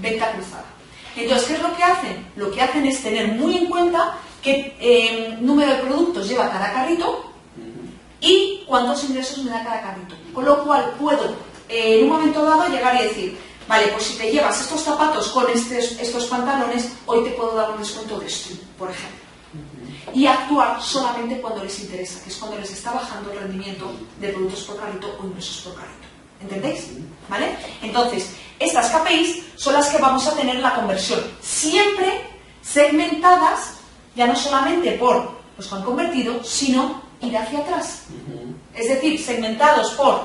Venta cruzada. Entonces, ¿qué es lo que hacen? Lo que hacen es tener muy en cuenta qué número de productos lleva cada carrito y cuántos ingresos me da cada carrito. Con lo cual puedo, en un momento dado, llegar y decir, vale, pues si te llevas estos zapatos con estos pantalones, hoy te puedo dar un descuento de esto, por ejemplo. Y actuar solamente cuando les interesa, que es cuando les está bajando el rendimiento de productos por carrito o ingresos por carrito. ¿Entendéis? ¿Vale? Entonces, estas KPIs son las que vamos a tener en la conversión, siempre segmentadas, ya no solamente por los que han convertido, sino ir hacia atrás. Es decir, segmentados por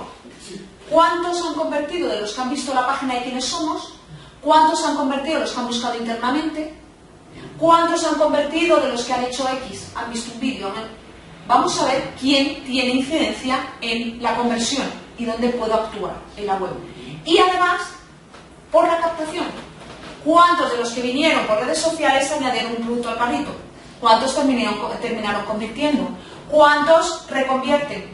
cuántos han convertido de los que han visto la página de quiénes somos, cuántos han convertido de los que han buscado internamente, cuántos han convertido de los que han hecho X, han visto un vídeo. Vamos a ver quién tiene incidencia en la conversión y dónde puedo actuar en la web. Y además, por la captación. ¿Cuántos de los que vinieron por redes sociales añadieron un producto al carrito? ¿Cuántos terminaron convirtiendo? ¿Cuántos reconvierten?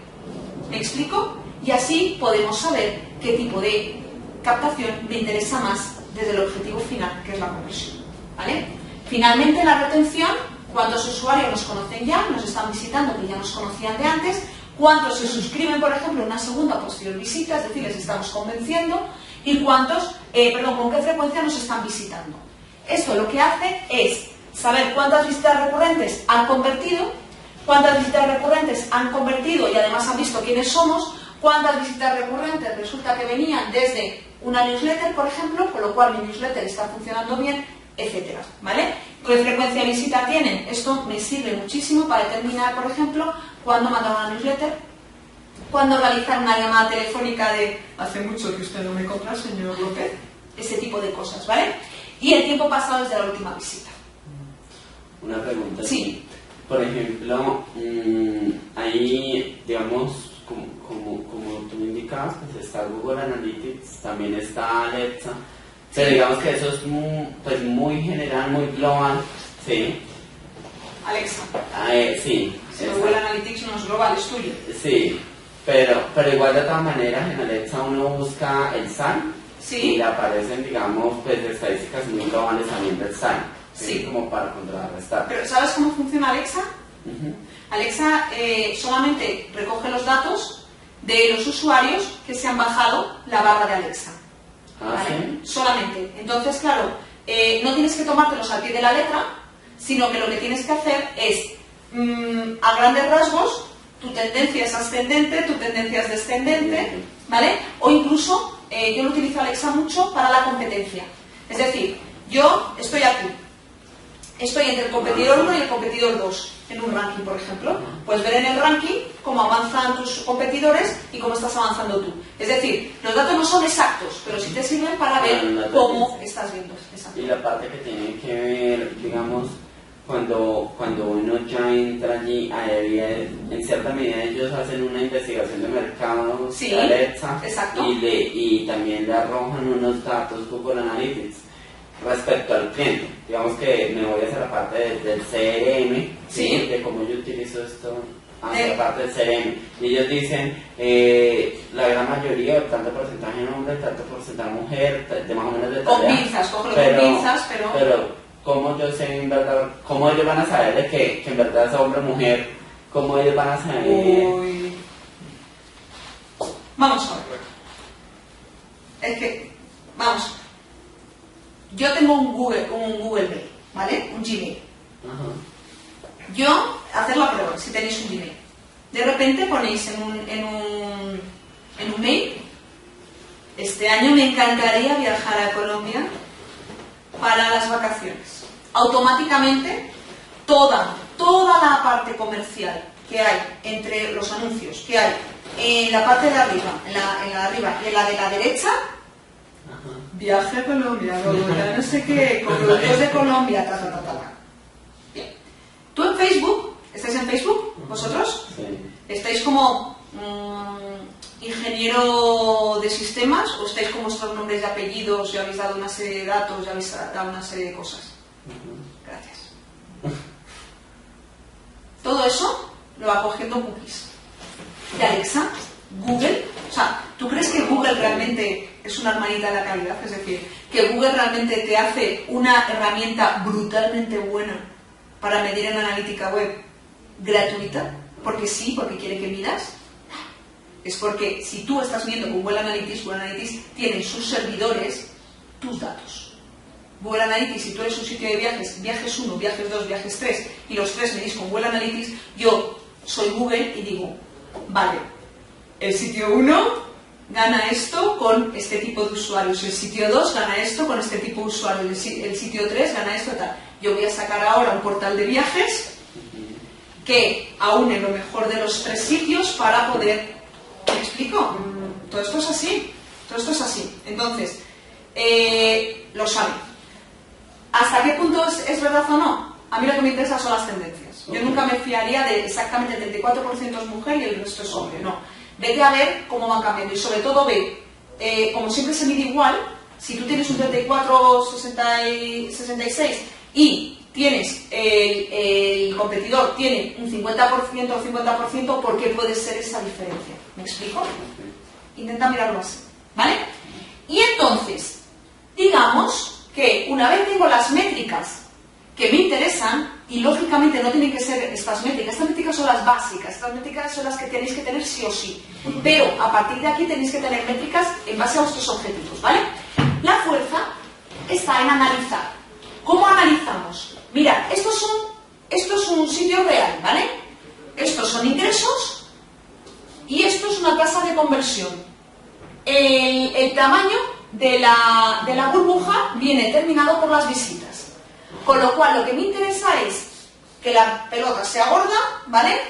¿Me explico? Y así podemos saber qué tipo de captación me interesa más desde el objetivo final, que es la conversión. ¿Vale? Finalmente, la retención. ¿Cuántos usuarios nos conocen ya, nos están visitando, que ya nos conocían de antes? ¿Cuántos se suscriben, por ejemplo, en una segunda o posterior visita? Es decir, les estamos convenciendo. ¿Y cuántos, con qué frecuencia nos están visitando? Esto lo que hace es saber cuántas visitas recurrentes han convertido, cuántas visitas recurrentes han convertido y además han visto quiénes somos, cuántas visitas recurrentes resulta que venían desde una newsletter, por ejemplo, con lo cual mi newsletter está funcionando bien, etcétera, ¿vale? ¿Qué frecuencia de visita tienen? Esto me sirve muchísimo para determinar, por ejemplo, cuándo mandar una newsletter, cuándo realizar una llamada telefónica de hace mucho que usted no me compra, señor López, ese tipo de cosas, ¿vale? Y el tiempo pasado desde la última visita. Una pregunta. Sí. Por ejemplo, ahí, digamos, como tú me indicabas, pues está Google Analytics, también está Alexa, pero digamos que eso es muy general, muy global, ¿sí? Alexa. Sí. Google Analytics no es global, es tuyo. Sí, pero igual de todas maneras en Alexa uno busca el SAN, sí, y le aparecen, digamos, pues estadísticas muy globales también del SAN, sí, como para contrarrestar. Pero ¿sabes cómo funciona Alexa? Alexa solamente recoge los datos de los usuarios que se han bajado la barra de Alexa. ¿Vale? ¿Sí? Solamente. Entonces, claro, no tienes que tomártelos al pie de la letra, sino que lo que tienes que hacer es, a grandes rasgos, tu tendencia es ascendente, tu tendencia es descendente, ¿vale? O incluso, yo lo utilizo Alexa mucho para la competencia. Es decir, yo estoy aquí, estoy entre el competidor 1 y el competidor 2 en un ranking, por ejemplo. Puedes ver en el ranking cómo avanzan tus competidores y cómo estás avanzando tú. Es decir, los datos no son exactos, pero sí te sirven para ver cómo estás viendo. Exacto. Y la parte que tiene que ver, digamos, cuando uno ya entra allí, en cierta medida ellos hacen una investigación de mercado, sí, Alexa, exacto, y también le arrojan unos datos Google Analytics respecto al cliente. Digamos que me voy hacia la parte del CRM, sí, de cómo yo utilizo esto hacia la parte del CRM. Y ellos dicen, la gran mayoría, tanto porcentaje hombre, tanto porcentaje mujer, de más o menos de con pinzas, cógelo con pinzas, pero ¿cómo yo sé en verdad, cómo ellos van a saber de que en verdad es hombre o mujer? ¿Cómo ellos van a saber? Uy. Vamos a ver. Es que, vamos. Yo tengo un Google Mail, ¿vale? Un Gmail. Ajá. Yo, hacer la prueba, si tenéis un Gmail. De repente ponéis en un mail, este año me encantaría viajar a Colombia para las vacaciones. Automáticamente, toda la parte comercial que hay entre los anuncios que hay en la parte de arriba, en la de arriba y en la de la derecha, viaje a Colombia, no sé qué, con productos de Colombia, ta. Bien. ¿Tú en Facebook? ¿Estáis en Facebook? ¿Vosotros? Sí. ¿Estáis como ingeniero de sistemas o estáis con vuestros nombres y apellidos y habéis dado una serie de datos y habéis dado una serie de cosas? Gracias. Todo eso lo va cogiendo cookies. Y Alexa, Google, o sea, ¿tú crees que Google realmente es una hermanita de la calidad? Es decir, que Google realmente te hace una herramienta brutalmente buena para medir en analítica web gratuita, porque sí, porque quiere que midas. Es porque si tú estás viendo con Google Analytics tiene en sus servidores tus datos. Google Analytics, si tú eres un sitio de viajes, viajes 1, viajes 2, viajes 3, y los 3 medís con Google Analytics, yo soy Google y digo, vale, el sitio 1 gana esto con este tipo de usuarios, el sitio 2 gana esto con este tipo de usuarios, el sitio 3 gana esto, tal. Yo voy a sacar ahora un portal de viajes que aúne lo mejor de los 3 sitios para poder... ¿Me explico? Todo esto es así. Todo esto es así. Entonces, lo saben. ¿Hasta qué punto es verdad o no? A mí lo que me interesa son las tendencias. Yo nunca me fiaría de exactamente el 34% es mujer y el resto es hombre. No. Vete a ver cómo van cambiando. Y sobre todo ve, como siempre se mide igual, si tú tienes un 34, 66 y tienes el competidor tiene un 50% o 50%, ¿por qué puede ser esa diferencia? ¿Me explico? Intenta mirarlo así, ¿vale? Y entonces, digamos que una vez tengo las métricas que me interesan, y lógicamente no tienen que ser estas métricas son las básicas, estas métricas son las que tenéis que tener sí o sí, pero a partir de aquí tenéis que tener métricas en base a vuestros objetivos, ¿vale? La fuerza está en analizar. ¿Cómo analizamos? Mira, esto es un sitio real, ¿vale? Estos son ingresos y esto es una tasa de conversión. El tamaño de la burbuja viene determinado por las visitas. Con lo cual, lo que me interesa es que la pelota sea gorda, ¿vale?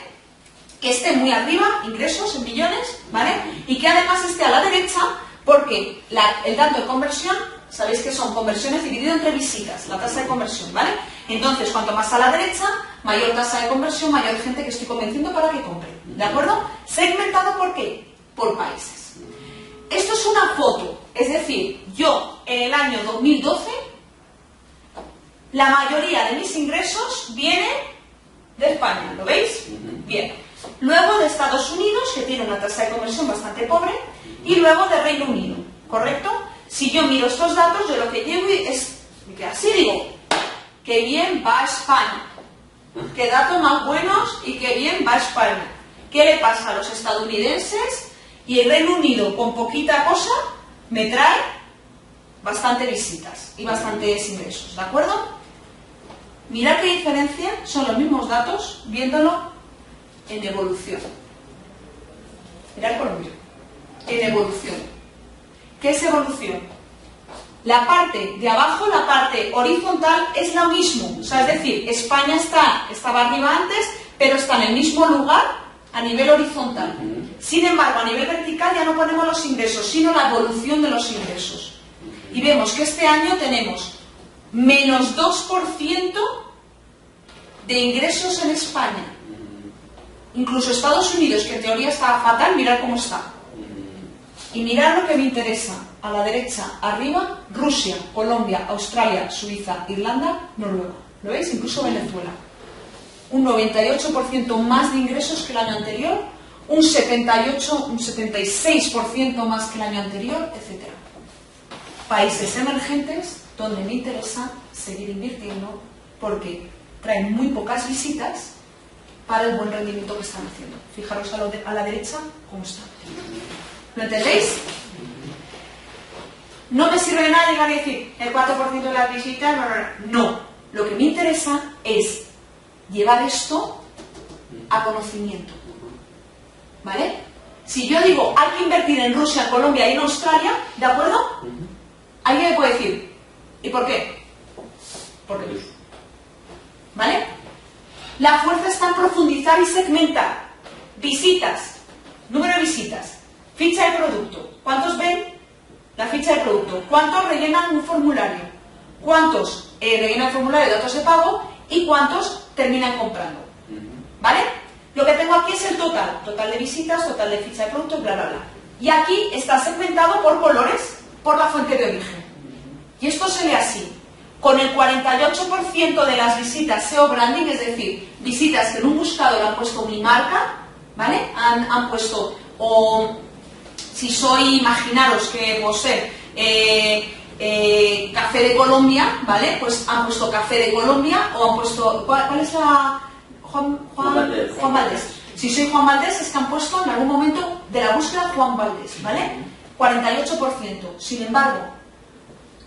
Que esté muy arriba, ingresos en millones, ¿vale? Y que además esté a la derecha, porque el dato de conversión, sabéis que son conversiones dividido entre visitas, la tasa de conversión, ¿vale? Entonces, cuanto más a la derecha, mayor tasa de conversión, mayor gente que estoy convenciendo para que compre, ¿de acuerdo? Segmentado ¿por qué? Por países. Esto es una foto, es decir, yo en el año 2012, la mayoría de mis ingresos vienen de España, ¿lo veis? Bien. Luego de Estados Unidos, que tiene una tasa de conversión bastante pobre, y luego de Reino Unido, ¿correcto? Si yo miro estos datos, yo lo que llevo es, que así digo, que bien va España, que datos más buenos y que bien va España. ¿Qué le pasa a los estadounidenses? Y el Reino Unido, con poquita cosa, me trae bastante visitas y bastantes ingresos, ¿de acuerdo? Mirad qué diferencia, son los mismos datos, viéndolo en evolución. Mirad por lo mismo, en evolución. ¿Qué es evolución? La parte de abajo, la parte horizontal, es lo mismo. O sea, es decir, España estaba arriba antes, pero está en el mismo lugar a nivel horizontal. Sin embargo, a nivel vertical ya no ponemos los ingresos, sino la evolución de los ingresos. Y vemos que este año tenemos menos 2% de ingresos en España. Incluso Estados Unidos, que en teoría está fatal, mirad cómo está. Y mirad lo que me interesa. A la derecha, arriba, Rusia, Colombia, Australia, Suiza, Irlanda, Noruega. ¿Lo veis? Incluso Venezuela. Un 98% más de ingresos que el año anterior, un 78, un 76% más que el año anterior, etc. Países emergentes donde me interesa seguir invirtiendo porque traen muy pocas visitas para el buen rendimiento que están haciendo. Fijaros a la derecha cómo está. ¿Lo entendéis? No me sirve de nada llegar y decir el 4% de las visitas, no. Lo que me interesa es llevar esto a conocimiento. ¿Vale? Si yo digo hay que invertir en Rusia, Colombia y en Australia, ¿de acuerdo? Alguien me puede decir, ¿y por qué? ¿Por qué? ¿Vale? La fuerza está en profundizar y segmentar. Visitas, número de visitas, ficha de producto. ¿Cuántos ven la ficha de producto? ¿Cuántos rellenan un formulario? ¿Cuántos rellenan el formulario de datos de pago? ¿Y cuántos terminan comprando? ¿Vale? Lo que tengo aquí es el total. Total de visitas, total de ficha de producto, bla, bla, bla. Y aquí está segmentado por colores, por la fuente de origen. Y esto se lee así. Con el 48% de las visitas SEO branding, es decir, visitas que en un buscador han puesto mi marca, ¿vale? Han puesto, o si soy, imaginaros que puedo ser Café de Colombia, ¿vale? Pues han puesto Café de Colombia o han puesto... ¿Cuál es la...? Juan Valdés. Si soy Juan Valdés es que han puesto en algún momento de la búsqueda Juan Valdés, ¿vale? 48%. Sin embargo,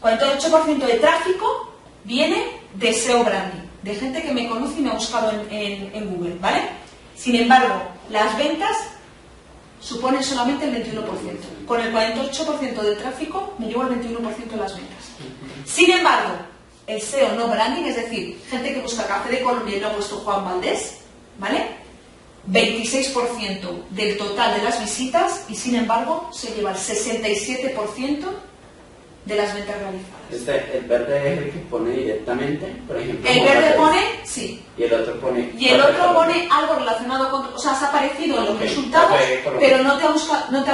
48% de tráfico viene de SEO branding, de gente que me conoce y me ha buscado en Google, ¿vale? Sin embargo, las ventas suponen solamente el 21%. Con el 48% del tráfico me llevo el 21% de las ventas. Sin embargo, el SEO no branding, es decir, gente que busca Café de Colombia y no ha puesto Juan Valdés, ¿vale? 26% del total de las visitas y sin embargo se lleva el 67% de las ventas realizadas. El verde es el que pone directamente, por ejemplo. El verde pone, sí. Y el otro pone... Y el otro pone algo relacionado con... O sea, se ha aparecido en los resultados, pero no te ha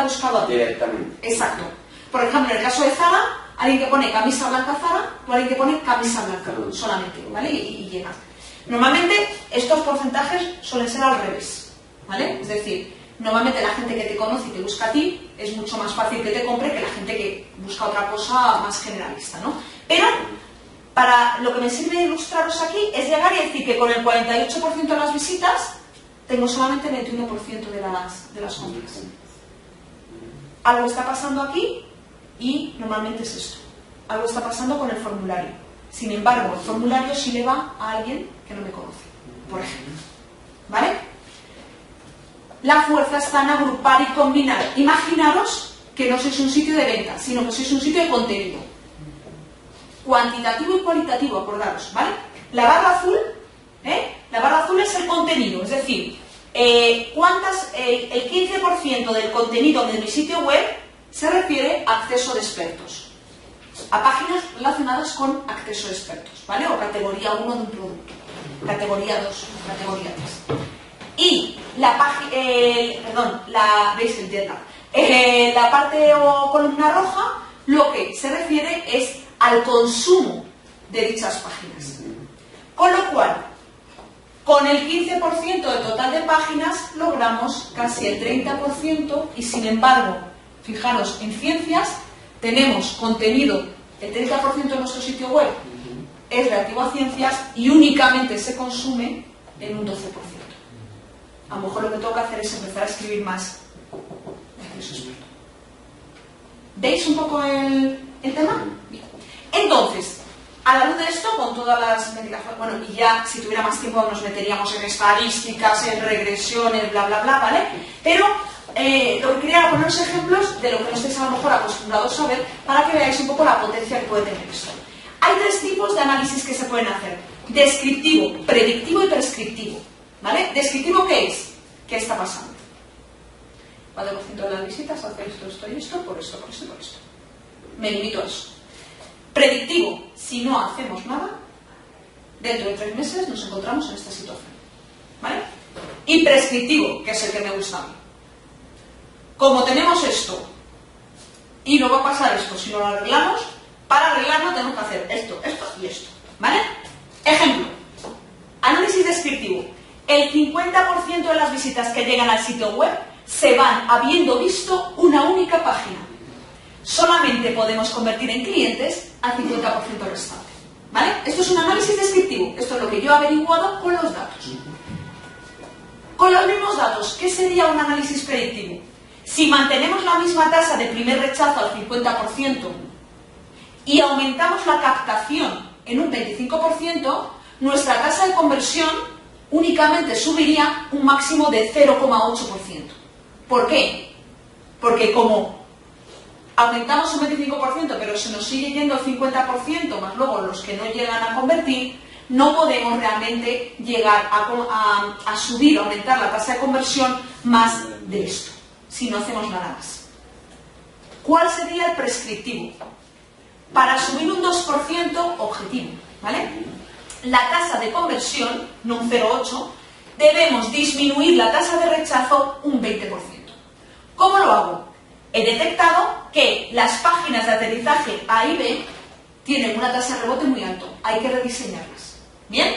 buscado a ti. Directamente. Exacto. Por ejemplo, en el caso de Zara, alguien que pone camisa blanca Zara o alguien que pone camisa blanca solamente, ¿vale? Y llega. Normalmente estos porcentajes suelen ser al revés, ¿vale? Es decir, normalmente la gente que te conoce y te busca a ti es mucho más fácil que te compre que la gente que busca otra cosa más generalista, ¿no? Pero para lo que me sirve de ilustraros aquí es llegar y decir que con el 48% de las visitas tengo solamente el 21% de las compras. Algo está pasando aquí y normalmente es esto. Algo está pasando con el formulario. Sin embargo, el formulario sí le va a alguien que no me conoce, por ejemplo. ¿Vale? La fuerza está en agrupar y combinar. Imaginaros que no sois un sitio de venta, sino que sois un sitio de contenido. Cuantitativo y cualitativo, acordaros, ¿vale? La barra azul es el contenido, es decir, el 15% del contenido de mi sitio web se refiere a acceso de expertos, a páginas relacionadas con acceso de expertos, ¿vale? O categoría 1 de un producto, categoría 2, categoría 3. Y la parte o columna roja, lo que se refiere es al consumo de dichas páginas. Con lo cual, con el 15% del total de páginas logramos casi el 30% y sin embargo, fijaros, en ciencias tenemos contenido, el 30% de nuestro sitio web es relativo a ciencias y únicamente se consume en un 12%. A lo mejor lo que tengo que hacer es empezar a escribir más. ¿Veis un poco el tema? Bien. Entonces, a la luz de esto, con todas las métricas, bueno, y ya si tuviera más tiempo nos meteríamos en estadísticas, en regresiones, bla, bla, bla, ¿vale? Pero lo que quería era poneros ejemplos de lo que no estáis a lo mejor acostumbrados a ver para que veáis un poco la potencia que puede tener esto. Hay tres tipos de análisis que se pueden hacer: descriptivo, predictivo y prescriptivo. ¿Vale? ¿Descriptivo qué es? ¿Qué está pasando? 4% de las visitas hace esto, esto y esto, por esto, por esto y por esto. Me limito a eso. Predictivo, si no hacemos nada, dentro de 3 meses nos encontramos en esta situación. ¿Vale? Y prescriptivo, que es el que me gusta a mí. Como tenemos esto y no va a pasar esto si no lo arreglamos, para arreglarlo tenemos que hacer esto, esto y esto. ¿Vale? Ejemplo. Análisis descriptivo. El 50% de las visitas que llegan al sitio web se van habiendo visto una única página. Solamente podemos convertir en clientes al 50% restante. ¿Vale? Esto es un análisis descriptivo. Esto es lo que yo he averiguado con los datos. Con los mismos datos, ¿qué sería un análisis predictivo? Si mantenemos la misma tasa de primer rechazo al 50% y aumentamos la captación en un 25%, nuestra tasa de conversión únicamente subiría un máximo de 0,8%. ¿Por qué? Porque como aumentamos un 25%, pero se nos sigue yendo el 50%, más luego los que no llegan a convertir, no podemos realmente llegar a subir, a aumentar la tasa de conversión más de esto, si no hacemos nada más. ¿Cuál sería el prescriptivo? Para subir un 2% objetivo, ¿vale? La tasa de conversión, no un 0,8, debemos disminuir la tasa de rechazo un 20%. ¿Cómo lo hago? He detectado que las páginas de aterrizaje A y B tienen una tasa de rebote muy alto. Hay que rediseñarlas. ¿Bien?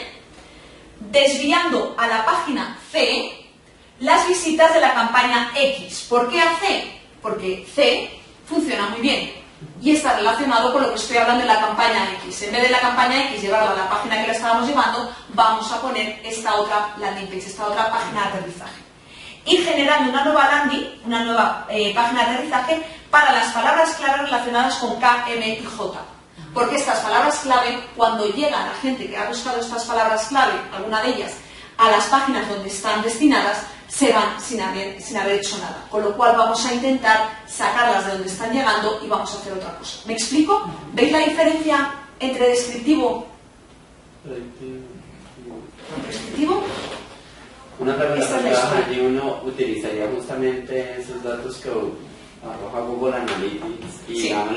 Desviando a la página C las visitas de la campaña X. ¿Por qué a C? Porque C funciona muy bien. y está relacionado con lo que estoy hablando en la campaña X. En vez de la campaña X llevarla a la página que la estábamos llevando, vamos a poner esta otra landing page, esta otra página de aterrizaje. Y generando una nueva landing, una nueva página de aterrizaje para las palabras clave relacionadas con K, M y J. Porque estas palabras clave, cuando llega la gente que ha buscado estas palabras clave, alguna de ellas, a las páginas donde están destinadas, se van sin haber hecho nada. Con lo cual vamos a intentar sacarlas de donde están llegando y vamos a hacer otra cosa. ¿Me explico? ¿Veis la diferencia entre descriptivo y prescriptivo? Una pregunta que allí uno utilizaría justamente esos datos que arroja Google Analytics y digamos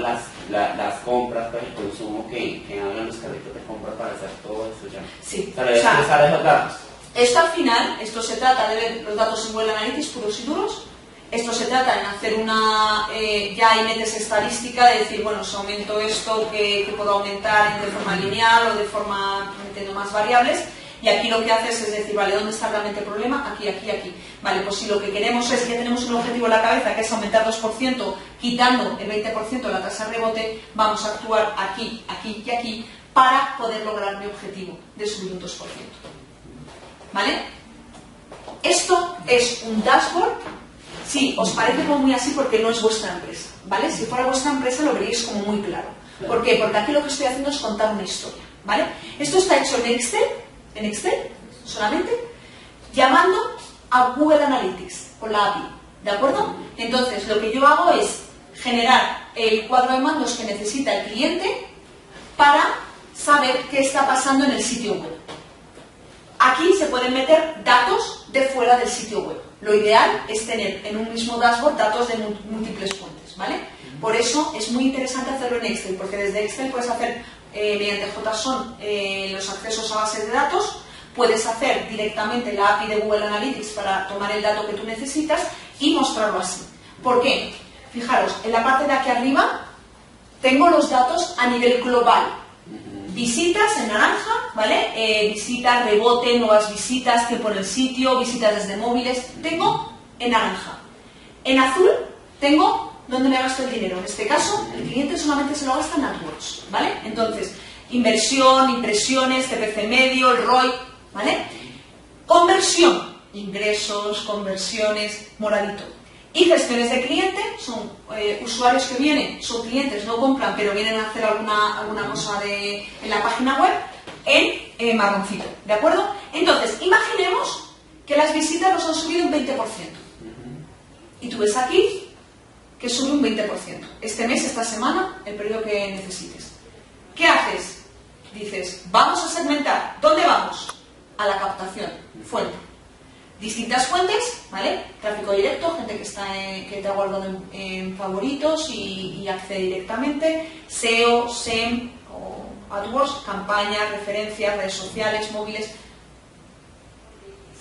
las compras para el consumo que hagan los carritos de compra para hacer todo eso ya. Sí. Para expresar esos datos. Esto al final, esto se trata de ver los datos en Google Analytics puros y duros. Esto se trata de hacer una, ya hay metes estadística de decir, bueno, si aumento esto, que puedo aumentar de forma lineal o de forma metiendo más variables. Y aquí lo que haces es decir, vale, ¿dónde está realmente el problema? Aquí, aquí, aquí. Vale, pues si lo que queremos es que ya tenemos un objetivo en la cabeza, que es aumentar 2%, quitando el 20% de la tasa de rebote, vamos a actuar aquí, aquí y aquí para poder lograr mi objetivo de subir un 2%. ¿Vale? Esto es un dashboard. Sí, os parece como muy así porque no es vuestra empresa, ¿vale? Si fuera vuestra empresa lo veríais como muy claro. ¿Por qué? Porque aquí lo que estoy haciendo es contar una historia, ¿vale? Esto está hecho en Excel solamente, llamando a Google Analytics con la API, ¿de acuerdo? Entonces, lo que yo hago es generar el cuadro de mandos que necesita el cliente para saber qué está pasando en el sitio web. Aquí se pueden meter datos de fuera del sitio web. Lo ideal es tener en un mismo dashboard datos de múltiples fuentes, ¿vale? Por eso es muy interesante hacerlo en Excel, porque desde Excel puedes hacer mediante JSON los accesos a bases de datos, puedes hacer directamente la API de Google Analytics para tomar el dato que tú necesitas y mostrarlo así. ¿Por qué? Fijaros, en la parte de aquí arriba tengo los datos a nivel global. Visitas en naranja, ¿vale? Visitas, rebote, nuevas visitas, tiempo en el sitio, visitas desde móviles, tengo en naranja. En azul tengo dónde me gasto el dinero. En este caso, el cliente solamente se lo gasta en AdWords, ¿vale? Entonces, inversión, impresiones, CPC medio, el ROI, ¿vale? Conversión, ingresos, conversiones, moradito. Y gestiones de cliente, son usuarios que vienen, son clientes, no compran, pero vienen a hacer alguna cosa en la página web, en marroncito, ¿de acuerdo? Entonces, imaginemos que las visitas nos han subido un 20%. Y tú ves aquí que sube un 20%. Este mes, esta semana, el periodo que necesites. ¿Qué haces? Dices, vamos a segmentar. ¿Dónde vamos? A la captación, fuente. Distintas fuentes, ¿vale? Tráfico directo, gente que te ha guardado en favoritos y accede directamente. SEO, SEM o AdWords, campañas, referencias, redes sociales, móviles.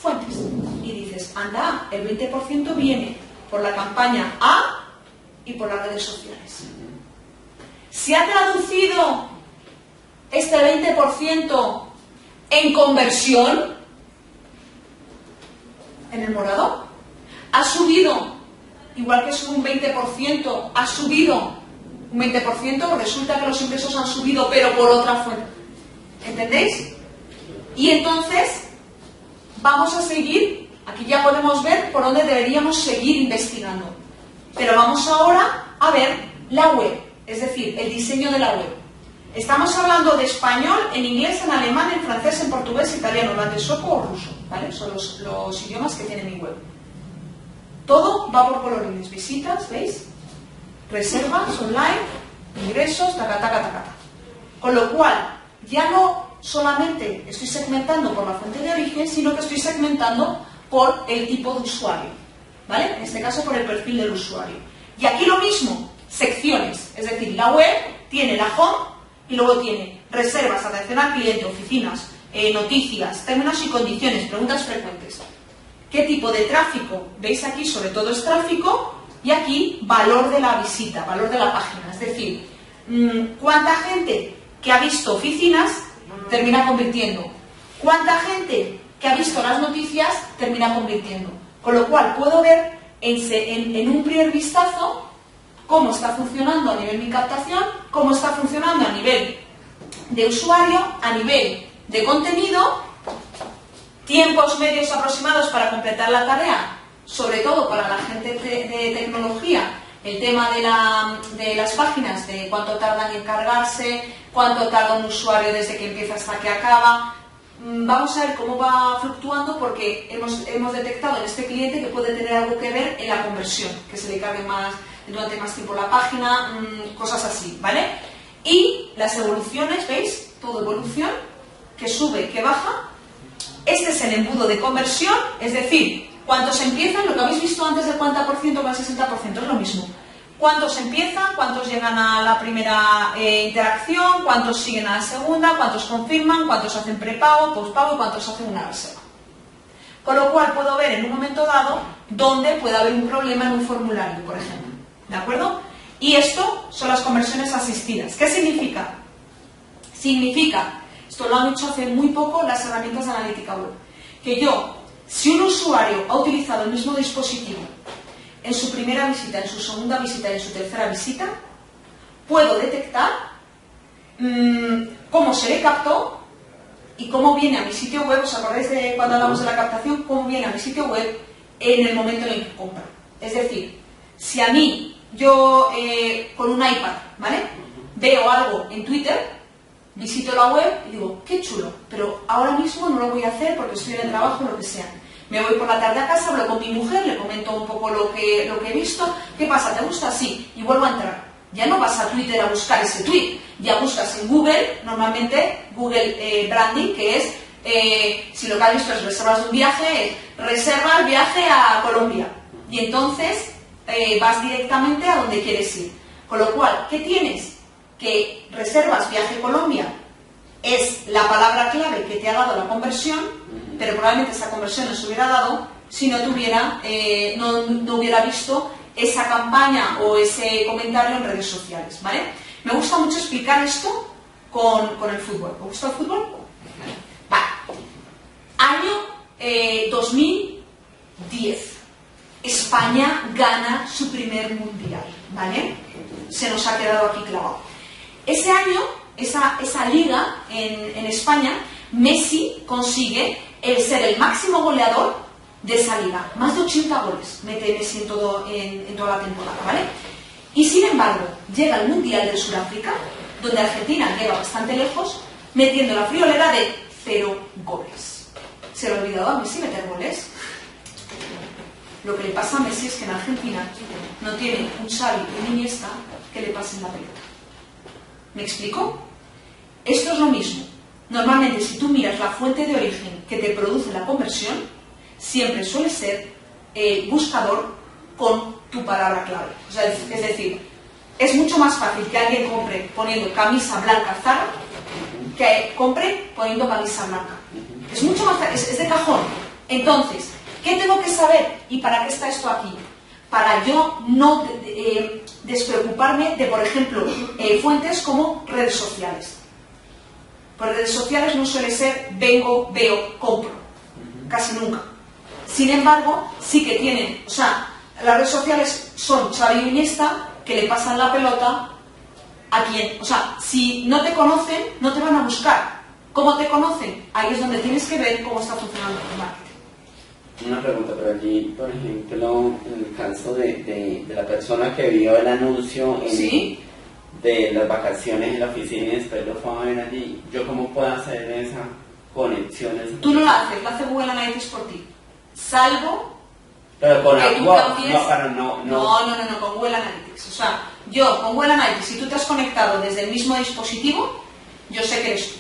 Fuentes. Y dices, anda, el 20% viene por la campaña A y por las redes sociales. ¿Se ha traducido este 20% en conversión? En el morado. ¿Ha subido, igual que sube un 20%, ha subido un 20%? Resulta que los ingresos han subido, pero por otra fuente. ¿Entendéis? Y entonces, vamos a seguir, aquí ya podemos ver por dónde deberíamos seguir investigando. Pero vamos ahora a ver la web, es decir, el diseño de la web. Estamos hablando de español, en inglés, en alemán, en francés, en portugués, italiano, holandés, sueco o ruso, ¿vale? Son los idiomas que tiene mi web. Todo va por colorines, visitas, ¿veis? Reservas online, ingresos, taca, taca, taca, taca. Con lo cual, ya no solamente estoy segmentando por la fuente de origen, sino que estoy segmentando por el tipo de usuario, ¿vale? En este caso por el perfil del usuario. Y aquí lo mismo, secciones, es decir, la web tiene la home y luego tiene reservas, atención al cliente, oficinas, noticias, términos y condiciones, preguntas frecuentes. ¿Qué tipo de tráfico? Veis aquí sobre todo es tráfico y aquí valor de la visita, valor de la página, es decir, cuánta gente que ha visto oficinas termina convirtiendo, cuánta gente que ha visto las noticias termina convirtiendo. Con lo cual puedo ver en un primer vistazo cómo está funcionando a nivel mi captación, cómo está funcionando a nivel de usuario, a nivel de contenido, tiempos medios aproximados para completar la tarea, sobre todo para la gente de tecnología, el tema de las páginas, de cuánto tardan en cargarse, cuánto tarda un usuario desde que empieza hasta que acaba. Vamos a ver cómo va fluctuando, porque hemos detectado en este cliente que puede tener algo que ver en la conversión, que se le cargue durante más tiempo la página, cosas así, ¿vale? Y las evoluciones, ¿veis? Todo evolución, que sube, que baja. Este es el embudo de conversión, es decir, cuántos empiezan, lo que habéis visto antes del 40% con el 60%, es lo mismo. ¿Cuántos empiezan? ¿Cuántos llegan a la primera interacción? ¿Cuántos siguen a la segunda? ¿Cuántos confirman? ¿Cuántos hacen prepago, postpago? ¿Y cuántos hacen una reserva? Con lo cual puedo ver en un momento dado dónde puede haber un problema en un formulario, por ejemplo. ¿De acuerdo? Y esto son las conversiones asistidas. ¿Qué significa? Significa, esto lo han hecho hace muy poco las herramientas de analítica web, que yo, si un usuario ha utilizado el mismo dispositivo en su primera visita, en su segunda visita y en su tercera visita, puedo detectar cómo se le captó y cómo viene a mi sitio web. ¿Os acordáis de cuando hablamos de la captación? Cómo viene a mi sitio web en el momento en el que compra. Es decir, si a mí, yo con un iPad, ¿vale?, veo algo en Twitter, visito la web y digo, qué chulo, pero ahora mismo no lo voy a hacer porque estoy en el trabajo o lo que sea. Me voy por la tarde a casa, hablo con mi mujer, le comento un poco lo que he visto. ¿Qué pasa? ¿Te gusta? Sí. Y vuelvo a entrar. Ya no vas a Twitter a buscar ese tweet. Ya buscas en Google, normalmente Google Branding, que es, si lo que has visto es reservas de un viaje, reserva el viaje a Colombia. Y entonces vas directamente a donde quieres ir. Con lo cual, ¿qué tienes? Que reservas viaje a Colombia es la palabra clave que te ha dado la conversión, pero probablemente esa conversión no se hubiera dado si no hubiera visto esa campaña o ese comentario en redes sociales, ¿vale? Me gusta mucho explicar esto con el fútbol. ¿Os gusta el fútbol? Vale. Año 2010. España gana su primer mundial, ¿vale? Se nos ha quedado aquí clavado. Ese año, esa liga en España, Messi consigue ser el máximo goleador de esa liga. Más de 80 goles mete Messi en toda la temporada, ¿vale? Y sin embargo, llega el Mundial de Sudáfrica, donde Argentina llega bastante lejos, metiendo la friolera de 0 goles. ¿Se le ha olvidado a Messi meter goles? Lo que le pasa a Messi es que en Argentina no tiene un Xavi y un Iniesta que le pasen la pelota. ¿Me explico? Esto es lo mismo. Normalmente, si tú miras la fuente de origen que te produce la conversión, siempre suele ser el buscador con tu palabra clave. O sea, es decir, es mucho más fácil que alguien compre poniendo camisa blanca Zara que compre poniendo camisa blanca. Es mucho más fácil, es de cajón. Entonces, ¿qué tengo que saber? ¿Y para qué está esto aquí? Para yo no despreocuparme de, por ejemplo, fuentes como redes sociales. Por redes sociales no suele ser vengo, veo, compro. Casi nunca. Sin embargo, sí que tienen, o sea, las redes sociales son Xavi y Iniesta que le pasan la pelota a quien, o sea, si no te conocen, no te van a buscar. ¿Cómo te conocen? Ahí es donde tienes que ver cómo está funcionando tu marketing. Una pregunta, pero allí, por ejemplo, en el caso de la persona que vio el anuncio ¿Sí? de las vacaciones en la oficina y después lo fue a ver allí, ¿yo cómo puedo hacer esa conexión? Tú no la haces, la hace Google Analytics por ti. Salvo pero con que tú la cambies... no, con Google Analytics. O sea, yo con Google Analytics, si tú te has conectado desde el mismo dispositivo, yo sé que eres tú.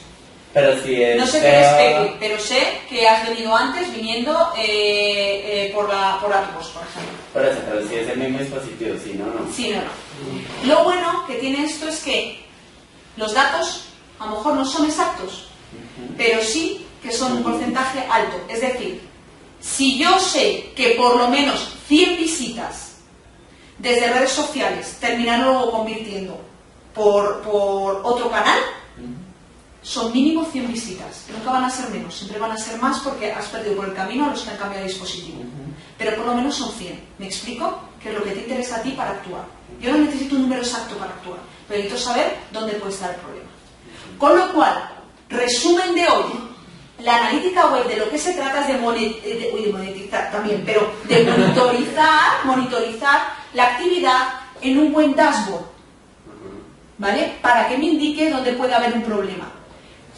Pero si es... No sé que eres Pepe, pero sé que has venido antes viniendo por Atmos, por ejemplo. Pero si es el mismo dispositivo, si no, no. Sí, no. Lo bueno que tiene esto es que los datos a lo mejor no son exactos, pero sí que son un porcentaje alto. Es decir, si yo sé que por lo menos 100 visitas desde redes sociales terminaron luego convirtiendo por otro canal, son mínimo 100 visitas. Nunca van a ser menos, siempre van a ser más porque has perdido por el camino a los que han cambiado de dispositivo. pero por lo menos son 100. ¿Me explico? Que es lo que te interesa a ti para actuar. Yo no necesito un número exacto para actuar, pero necesito saber dónde puede estar el problema. Con lo cual, resumen de hoy, la analítica web de lo que se trata es de monetizar también, pero de monitorizar la actividad en un buen dashboard, ¿vale? Para que me indique dónde puede haber un problema,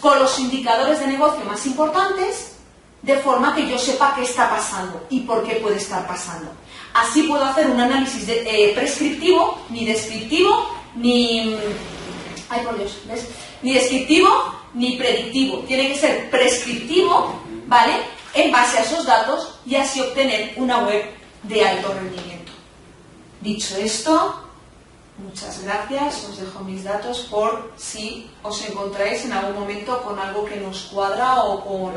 con los indicadores de negocio más importantes, de forma que yo sepa qué está pasando y por qué puede estar pasando. Así puedo hacer un análisis prescriptivo, ni descriptivo, ni... ¡Ay, por Dios! ¿Ves? Ni descriptivo, ni predictivo. Tiene que ser prescriptivo, ¿vale? En base a esos datos y así obtener una web de alto rendimiento. Dicho esto, muchas gracias. Os dejo mis datos por si os encontráis en algún momento con algo que nos cuadra o con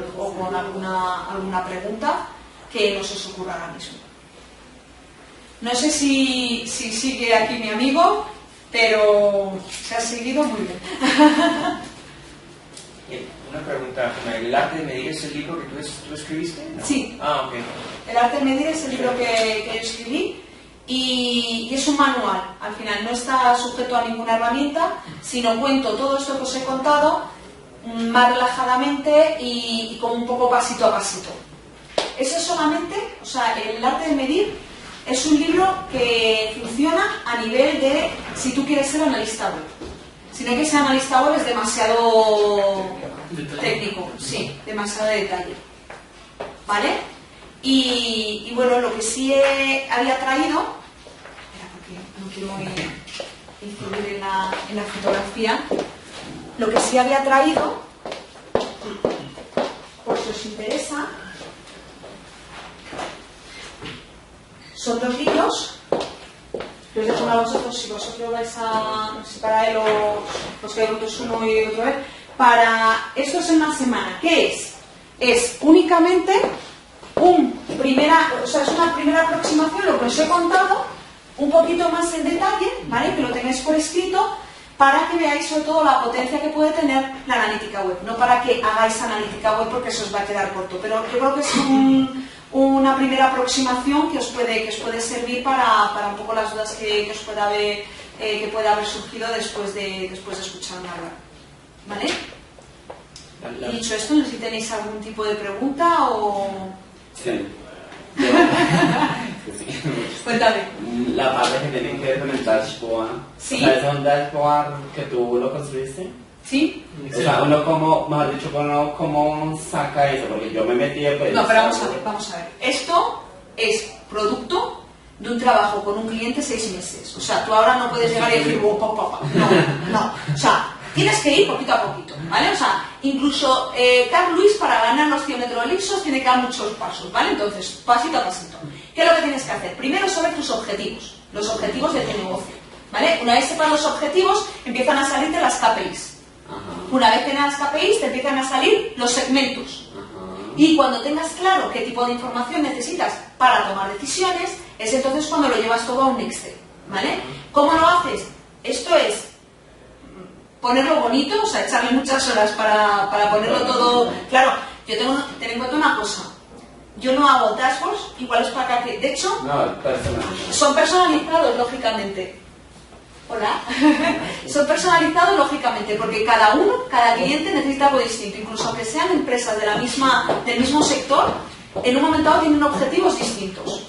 alguna pregunta que no se os ocurra ahora mismo. No sé si sigue aquí mi amigo, pero se ha seguido muy bien. Una pregunta, ¿el arte de medir es el libro que tú escribiste? ¿No? Sí. Ah, ok. El arte de medir es el libro que yo escribí y es un manual. Al final no está sujeto a ninguna herramienta, sino cuento todo esto que os he contado más relajadamente y como un poco pasito a pasito. Eso es solamente, o sea, el arte de medir es un libro que funciona a nivel de si tú quieres ser analista web. Si no quieres ser analista web es demasiado técnico, sí, demasiado de detalle. ¿Vale? Y bueno, lo que sí había traído, espera, porque no quiero incidir en la fotografía, lo que sí había traído, por si os interesa, son 2 libros. Los dejo a vosotros, si vosotros vais a separar los que hay otros uno y otro vez. Para esto es en una semana. ¿Qué es? Es únicamente es una primera aproximación, lo que os he contado, un poquito más en detalle, ¿vale? Que lo tengáis por escrito, para que veáis sobre todo la potencia que puede tener la analítica web. No para que hagáis analítica web porque eso os va a quedar corto, pero yo creo que es una primera aproximación que os puede servir para un poco las dudas que os pueda haber surgido después de escucharme hablar. ¿Vale? Y dicho esto, no sé si tenéis algún tipo de pregunta o... Sí. Cuéntame. La parte que tiene que ver con el dashboard. Sí. O sea, ¿es un dashboard que tú lo construiste? ¿Sí? O sea, uno como, mejor dicho, ¿cómo saca eso? Porque yo me metí pues... No, pero vamos a ver. Esto es producto de un trabajo con un cliente 6 meses. O sea, tú ahora no puedes llegar y decir, no. O sea, tienes que ir poquito a poquito, ¿vale? O sea, incluso Carl Lewis para ganar los 100 metros elipsos tiene que dar muchos pasos, ¿vale? Entonces, pasito a pasito. ¿Qué es lo que tienes que hacer? Primero saber tus objetivos, los objetivos de tu negocio, ¿vale? Una vez sepas los objetivos, empiezan a salirte las KPIs. Una vez que tengas KPIs, te empiezan a salir los segmentos. Y cuando tengas claro qué tipo de información necesitas para tomar decisiones, es entonces cuando lo llevas todo a un Excel, ¿vale? ¿Cómo lo haces? Esto es ponerlo bonito, o sea, echarle muchas horas para ponerlo todo... Claro, yo ten en cuenta una cosa. Yo no hago dashboards iguales para cada cliente. De hecho, son personalizados, lógicamente. Hola. Son personalizados, lógicamente, porque cada cliente necesita algo distinto. Incluso aunque sean empresas del mismo sector, en un momento dado tienen objetivos distintos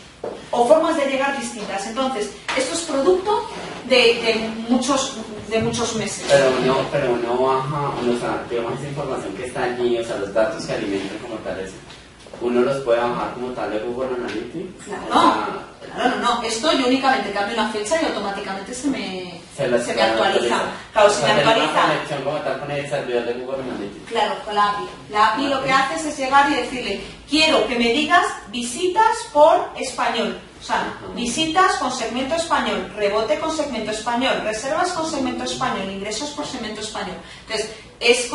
o formas de llegar distintas. Entonces, esto es producto de muchos meses. Pero no baja, o sea, digamos esa información que está allí, o sea, los datos que alimentan como tal eso. ¿Uno los puede bajar como tal de Google Analytics? Claro, no. Esto yo únicamente cambio una fecha y automáticamente se me actualiza. Claro, se me actualiza. Una conexión como tal con el servidor de Google Analytics. Claro, con la API. La API lo que hace es llegar y decirle, quiero que me digas visitas por español. O sea, visitas con segmento español, rebote con segmento español, reservas con segmento español, ingresos por segmento español. Entonces, es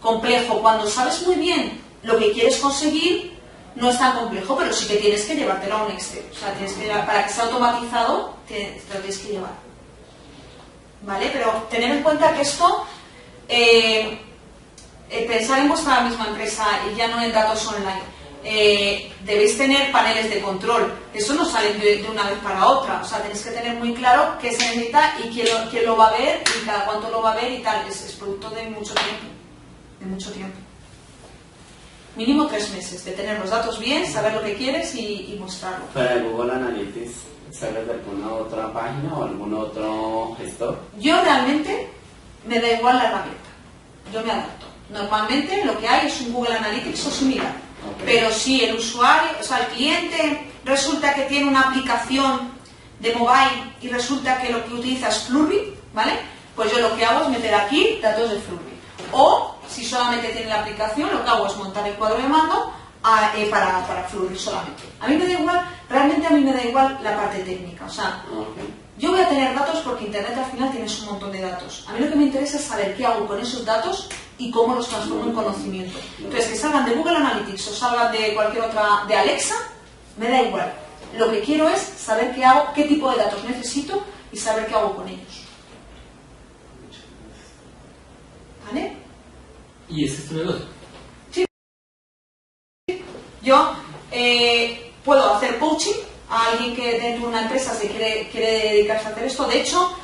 complejo. Cuando sabes muy bien lo que quieres conseguir, no es tan complejo, pero sí que tienes que llevártelo a un Excel. O sea, tienes que para que sea automatizado, te lo tienes que llevar. ¿Vale? Pero tener en cuenta que esto, pensar en vuestra misma empresa y ya no en datos online. debéis tener paneles de control. Eso no sale de una vez para otra. O sea, tenéis que tener muy claro qué se necesita y quién lo va a ver y cada cuánto lo va a ver y tal. Es producto de mucho tiempo. De mucho tiempo. Mínimo 3 meses de tener los datos bien, saber lo que quieres y mostrarlo. Para Google Analytics, ¿sabes de alguna otra página o algún otro gestor? Yo realmente me da igual la herramienta. Yo me adapto. Normalmente lo que hay es un Google Analytics o similar. Okay. Pero si el usuario, o sea, el cliente resulta que tiene una aplicación de mobile y resulta que lo que utiliza es Flurry, ¿vale? Pues yo lo que hago es meter aquí datos de Flurry. O, si solamente tiene la aplicación, lo que hago es montar el cuadro de mando para Flurry solamente. A mí me da igual, realmente a mí me da igual la parte técnica. O sea, yo voy a tener datos porque Internet al final tienes un montón de datos. A mí lo que me interesa es saber qué hago con esos datos y cómo los transformo en conocimiento. Entonces, que salgan de Google Analytics o salgan de cualquier otra, de Alexa, me da igual. Lo que quiero es saber qué hago, qué tipo de datos necesito y saber qué hago con ellos. ¿Vale? ¿Y ese es tu negocio? Sí. Yo puedo hacer coaching a alguien que dentro de una empresa se quiere dedicarse a hacer esto. De hecho,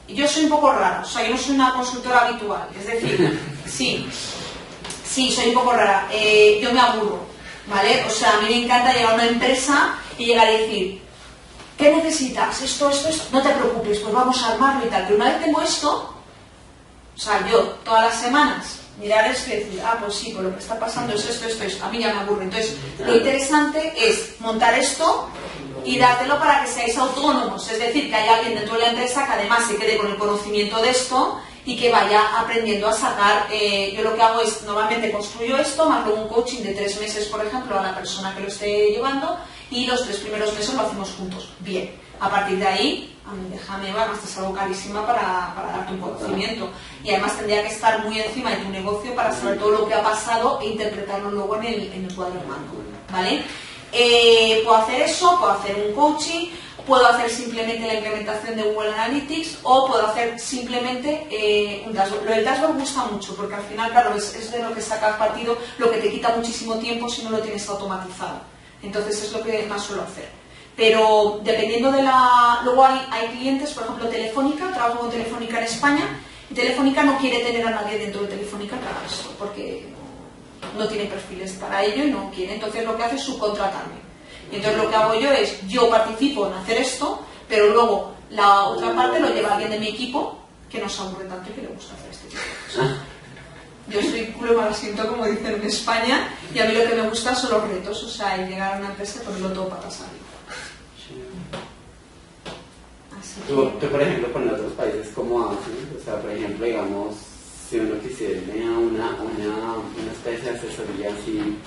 yo soy un poco rara, o sea, yo no soy una consultora habitual. Es decir, sí, soy un poco rara. Yo me aburro, ¿vale? O sea, a mí me encanta llegar a una empresa y llegar y decir, ¿qué necesitas? Esto. No te preocupes, pues vamos a armarlo y tal. Pero una vez tengo esto, o sea, yo todas las semanas mirar esto y decir, pues sí, pues lo que está pasando es esto. A mí ya me aburre. Entonces, lo interesante es montar esto y dártelo para que seáis autónomos. Es decir, que haya alguien dentro de la empresa que además se quede con el conocimiento de esto y que vaya aprendiendo a sacar. Yo lo que hago es, normalmente construyo esto, más luego un coaching de 3 meses, por ejemplo, a la persona que lo esté llevando, y los 3 primeros meses lo hacemos juntos. Bien, a partir de ahí, a mí déjame, además te salgo carísima para darte un conocimiento. Y además tendría que estar muy encima de tu negocio para saber todo lo que ha pasado e interpretarlo luego en el cuadro de mando, ¿vale? Puedo hacer eso, puedo hacer un coaching, puedo hacer simplemente la implementación de Google Analytics o puedo hacer simplemente un dashboard. Lo del dashboard me gusta mucho porque al final, claro, es de lo que sacas partido, lo que te quita muchísimo tiempo si no lo tienes automatizado. Entonces es lo que más suelo hacer. Pero dependiendo de la... Luego hay clientes, por ejemplo Telefónica, trabajo con Telefónica en España, y Telefónica no quiere tener a nadie dentro de Telefónica para eso, porque no tiene perfiles para ello y no quiere. Entonces lo que hace es subcontratarme. Y entonces lo que hago yo es, yo participo en hacer esto, pero luego la otra parte lo lleva alguien de mi equipo que no se aburre tanto y que le gusta hacer este tipo de cosas. Yo soy culo y mal asiento, como dicen en España, y a mí lo que me gusta son los retos, o sea, el llegar a una empresa y ponerlo todo patas arriba. Tú, por ejemplo, con otros países, ¿cómo hacen? O sea, por ejemplo, digamos, si uno quisiera una especie de asesoría así...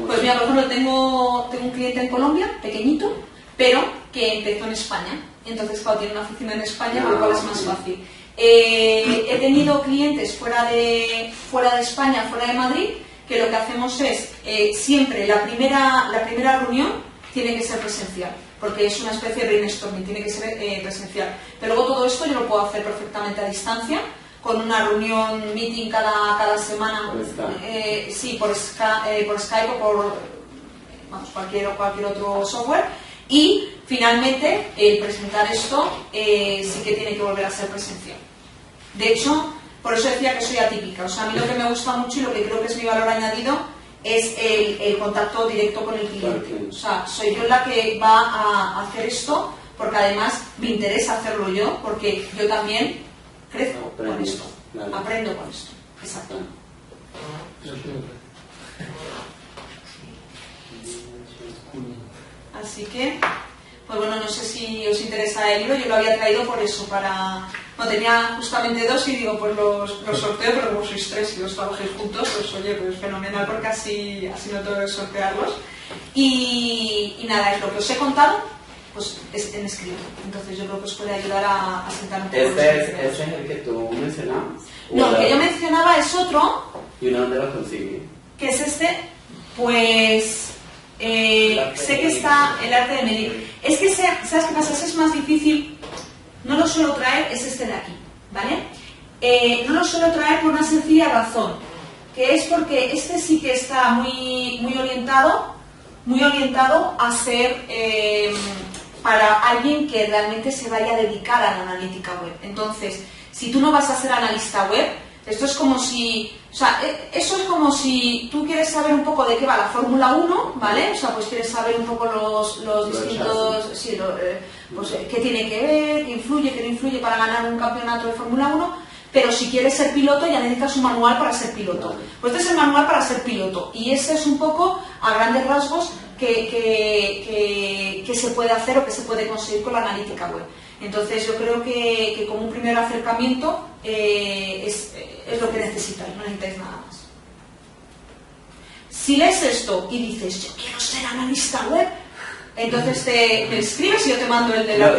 Pues mira, por ejemplo, tengo un cliente en Colombia, pequeñito, pero que empezó en España. Entonces, claro, tiene una oficina en España, por lo cual es más fácil. He tenido clientes fuera de España, fuera de Madrid, que lo que hacemos es, siempre la primera reunión tiene que ser presencial, porque es una especie de brainstorming, tiene que ser presencial. Pero luego todo esto yo lo puedo hacer perfectamente a distancia, con una reunión, meeting cada semana, sí, por Skype o por cualquier otro software. Y finalmente, presentar esto sí que tiene que volver a ser presencial. De hecho, por eso decía que soy atípica. O sea, a mí lo que me gusta mucho y lo que creo que es mi valor añadido es el contacto directo con el cliente. O sea, soy yo la que va a hacer esto, porque además me interesa hacerlo yo, porque yo también crezco con esto, aprendo con esto. Exacto. Así que, pues bueno, no sé si os interesa el libro. Yo lo había traído por eso, no tenía justamente 2 y digo, pues los sorteo, pero como sois 3 y los trabajéis juntos, pues oye, pues fenomenal, porque así no tengo que sortearlos. Y nada, es lo que os he contado, pues es en escrito. Entonces yo creo que os puede ayudar a sentar un poco. ¿Este es el que tú mencionabas? No, el que yo mencionaba es otro. ¿Y uno dónde lo consigue? ¿Qué es este? Pues... sé que está el arte de medir. Es que, ¿sabes qué pasa? Es más difícil. No lo suelo traer, es este de aquí, ¿vale? No lo suelo traer por una sencilla razón, que es porque este sí que está muy orientado a ser para alguien que realmente se vaya a dedicar a la analítica web. Entonces, si tú no vas a ser analista web, esto es como si, o sea, eso es como si tú quieres saber un poco de qué va la Fórmula 1, ¿vale? O sea, pues quieres saber un poco los distintos, sí, pues, qué tiene que ver, qué no influye para ganar un campeonato de Fórmula 1, pero si quieres ser piloto ya necesitas un manual para ser piloto. Pues este es el manual para ser piloto y ese es un poco, a grandes rasgos, que se puede hacer o que se puede conseguir con la analítica web. Entonces yo creo que como un primer acercamiento es lo que necesitáis, no necesitáis nada más. Si lees esto y dices, yo quiero ser analista web, entonces me escribes y yo te mando el de la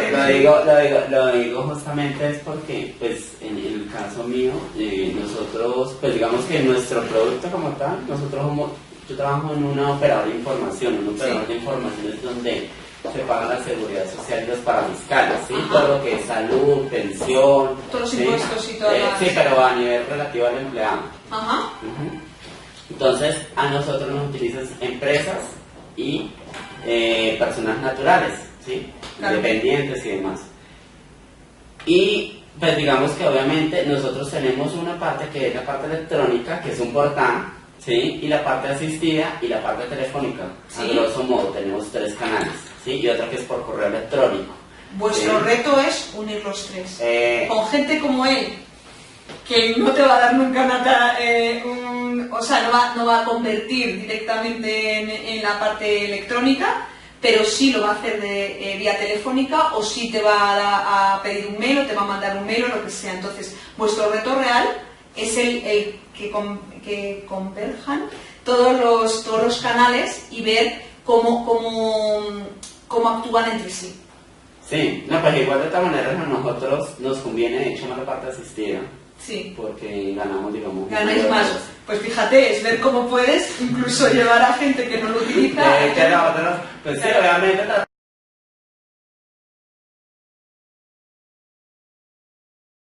lo digo justamente es porque, pues, en el caso mío, nosotros, pues digamos que nuestro producto como tal, yo trabajo en una operadora de información, de información es donde se paga la seguridad social y los parafiscales, ¿sí? Todo lo que es salud, pensión, todos los ¿sí? impuestos y todo. Sí, pero a nivel relativo al empleado. Ajá. Entonces, a nosotros nos utilizan empresas y personas naturales, ¿sí? Claro. Independientes y demás. Y pues digamos que obviamente nosotros tenemos una parte que es la parte electrónica, que es un portal, ¿sí? Y la parte asistida y la parte telefónica. ¿Sí? A grosso modo tenemos 3 canales, ¿sí? Y otra que es por correo electrónico. Vuestro reto es unir los 3. Con gente como él, que no te va a dar nunca nada, o sea, no va a convertir directamente en la parte electrónica, pero sí lo va a hacer vía telefónica, o sí te va a pedir un mail o te va a mandar un mail o lo que sea. Entonces, vuestro reto real es el que converjan todos los canales y ver cómo actúan entre sí. Sí, no, pues igual de todas maneras a nosotros nos conviene, de hecho, más la parte asistida. Sí. Porque ganamos, digamos... Ganáis más. Pues fíjate, es ver cómo puedes incluso llevar a gente que no lo utiliza. Pues sí, obviamente...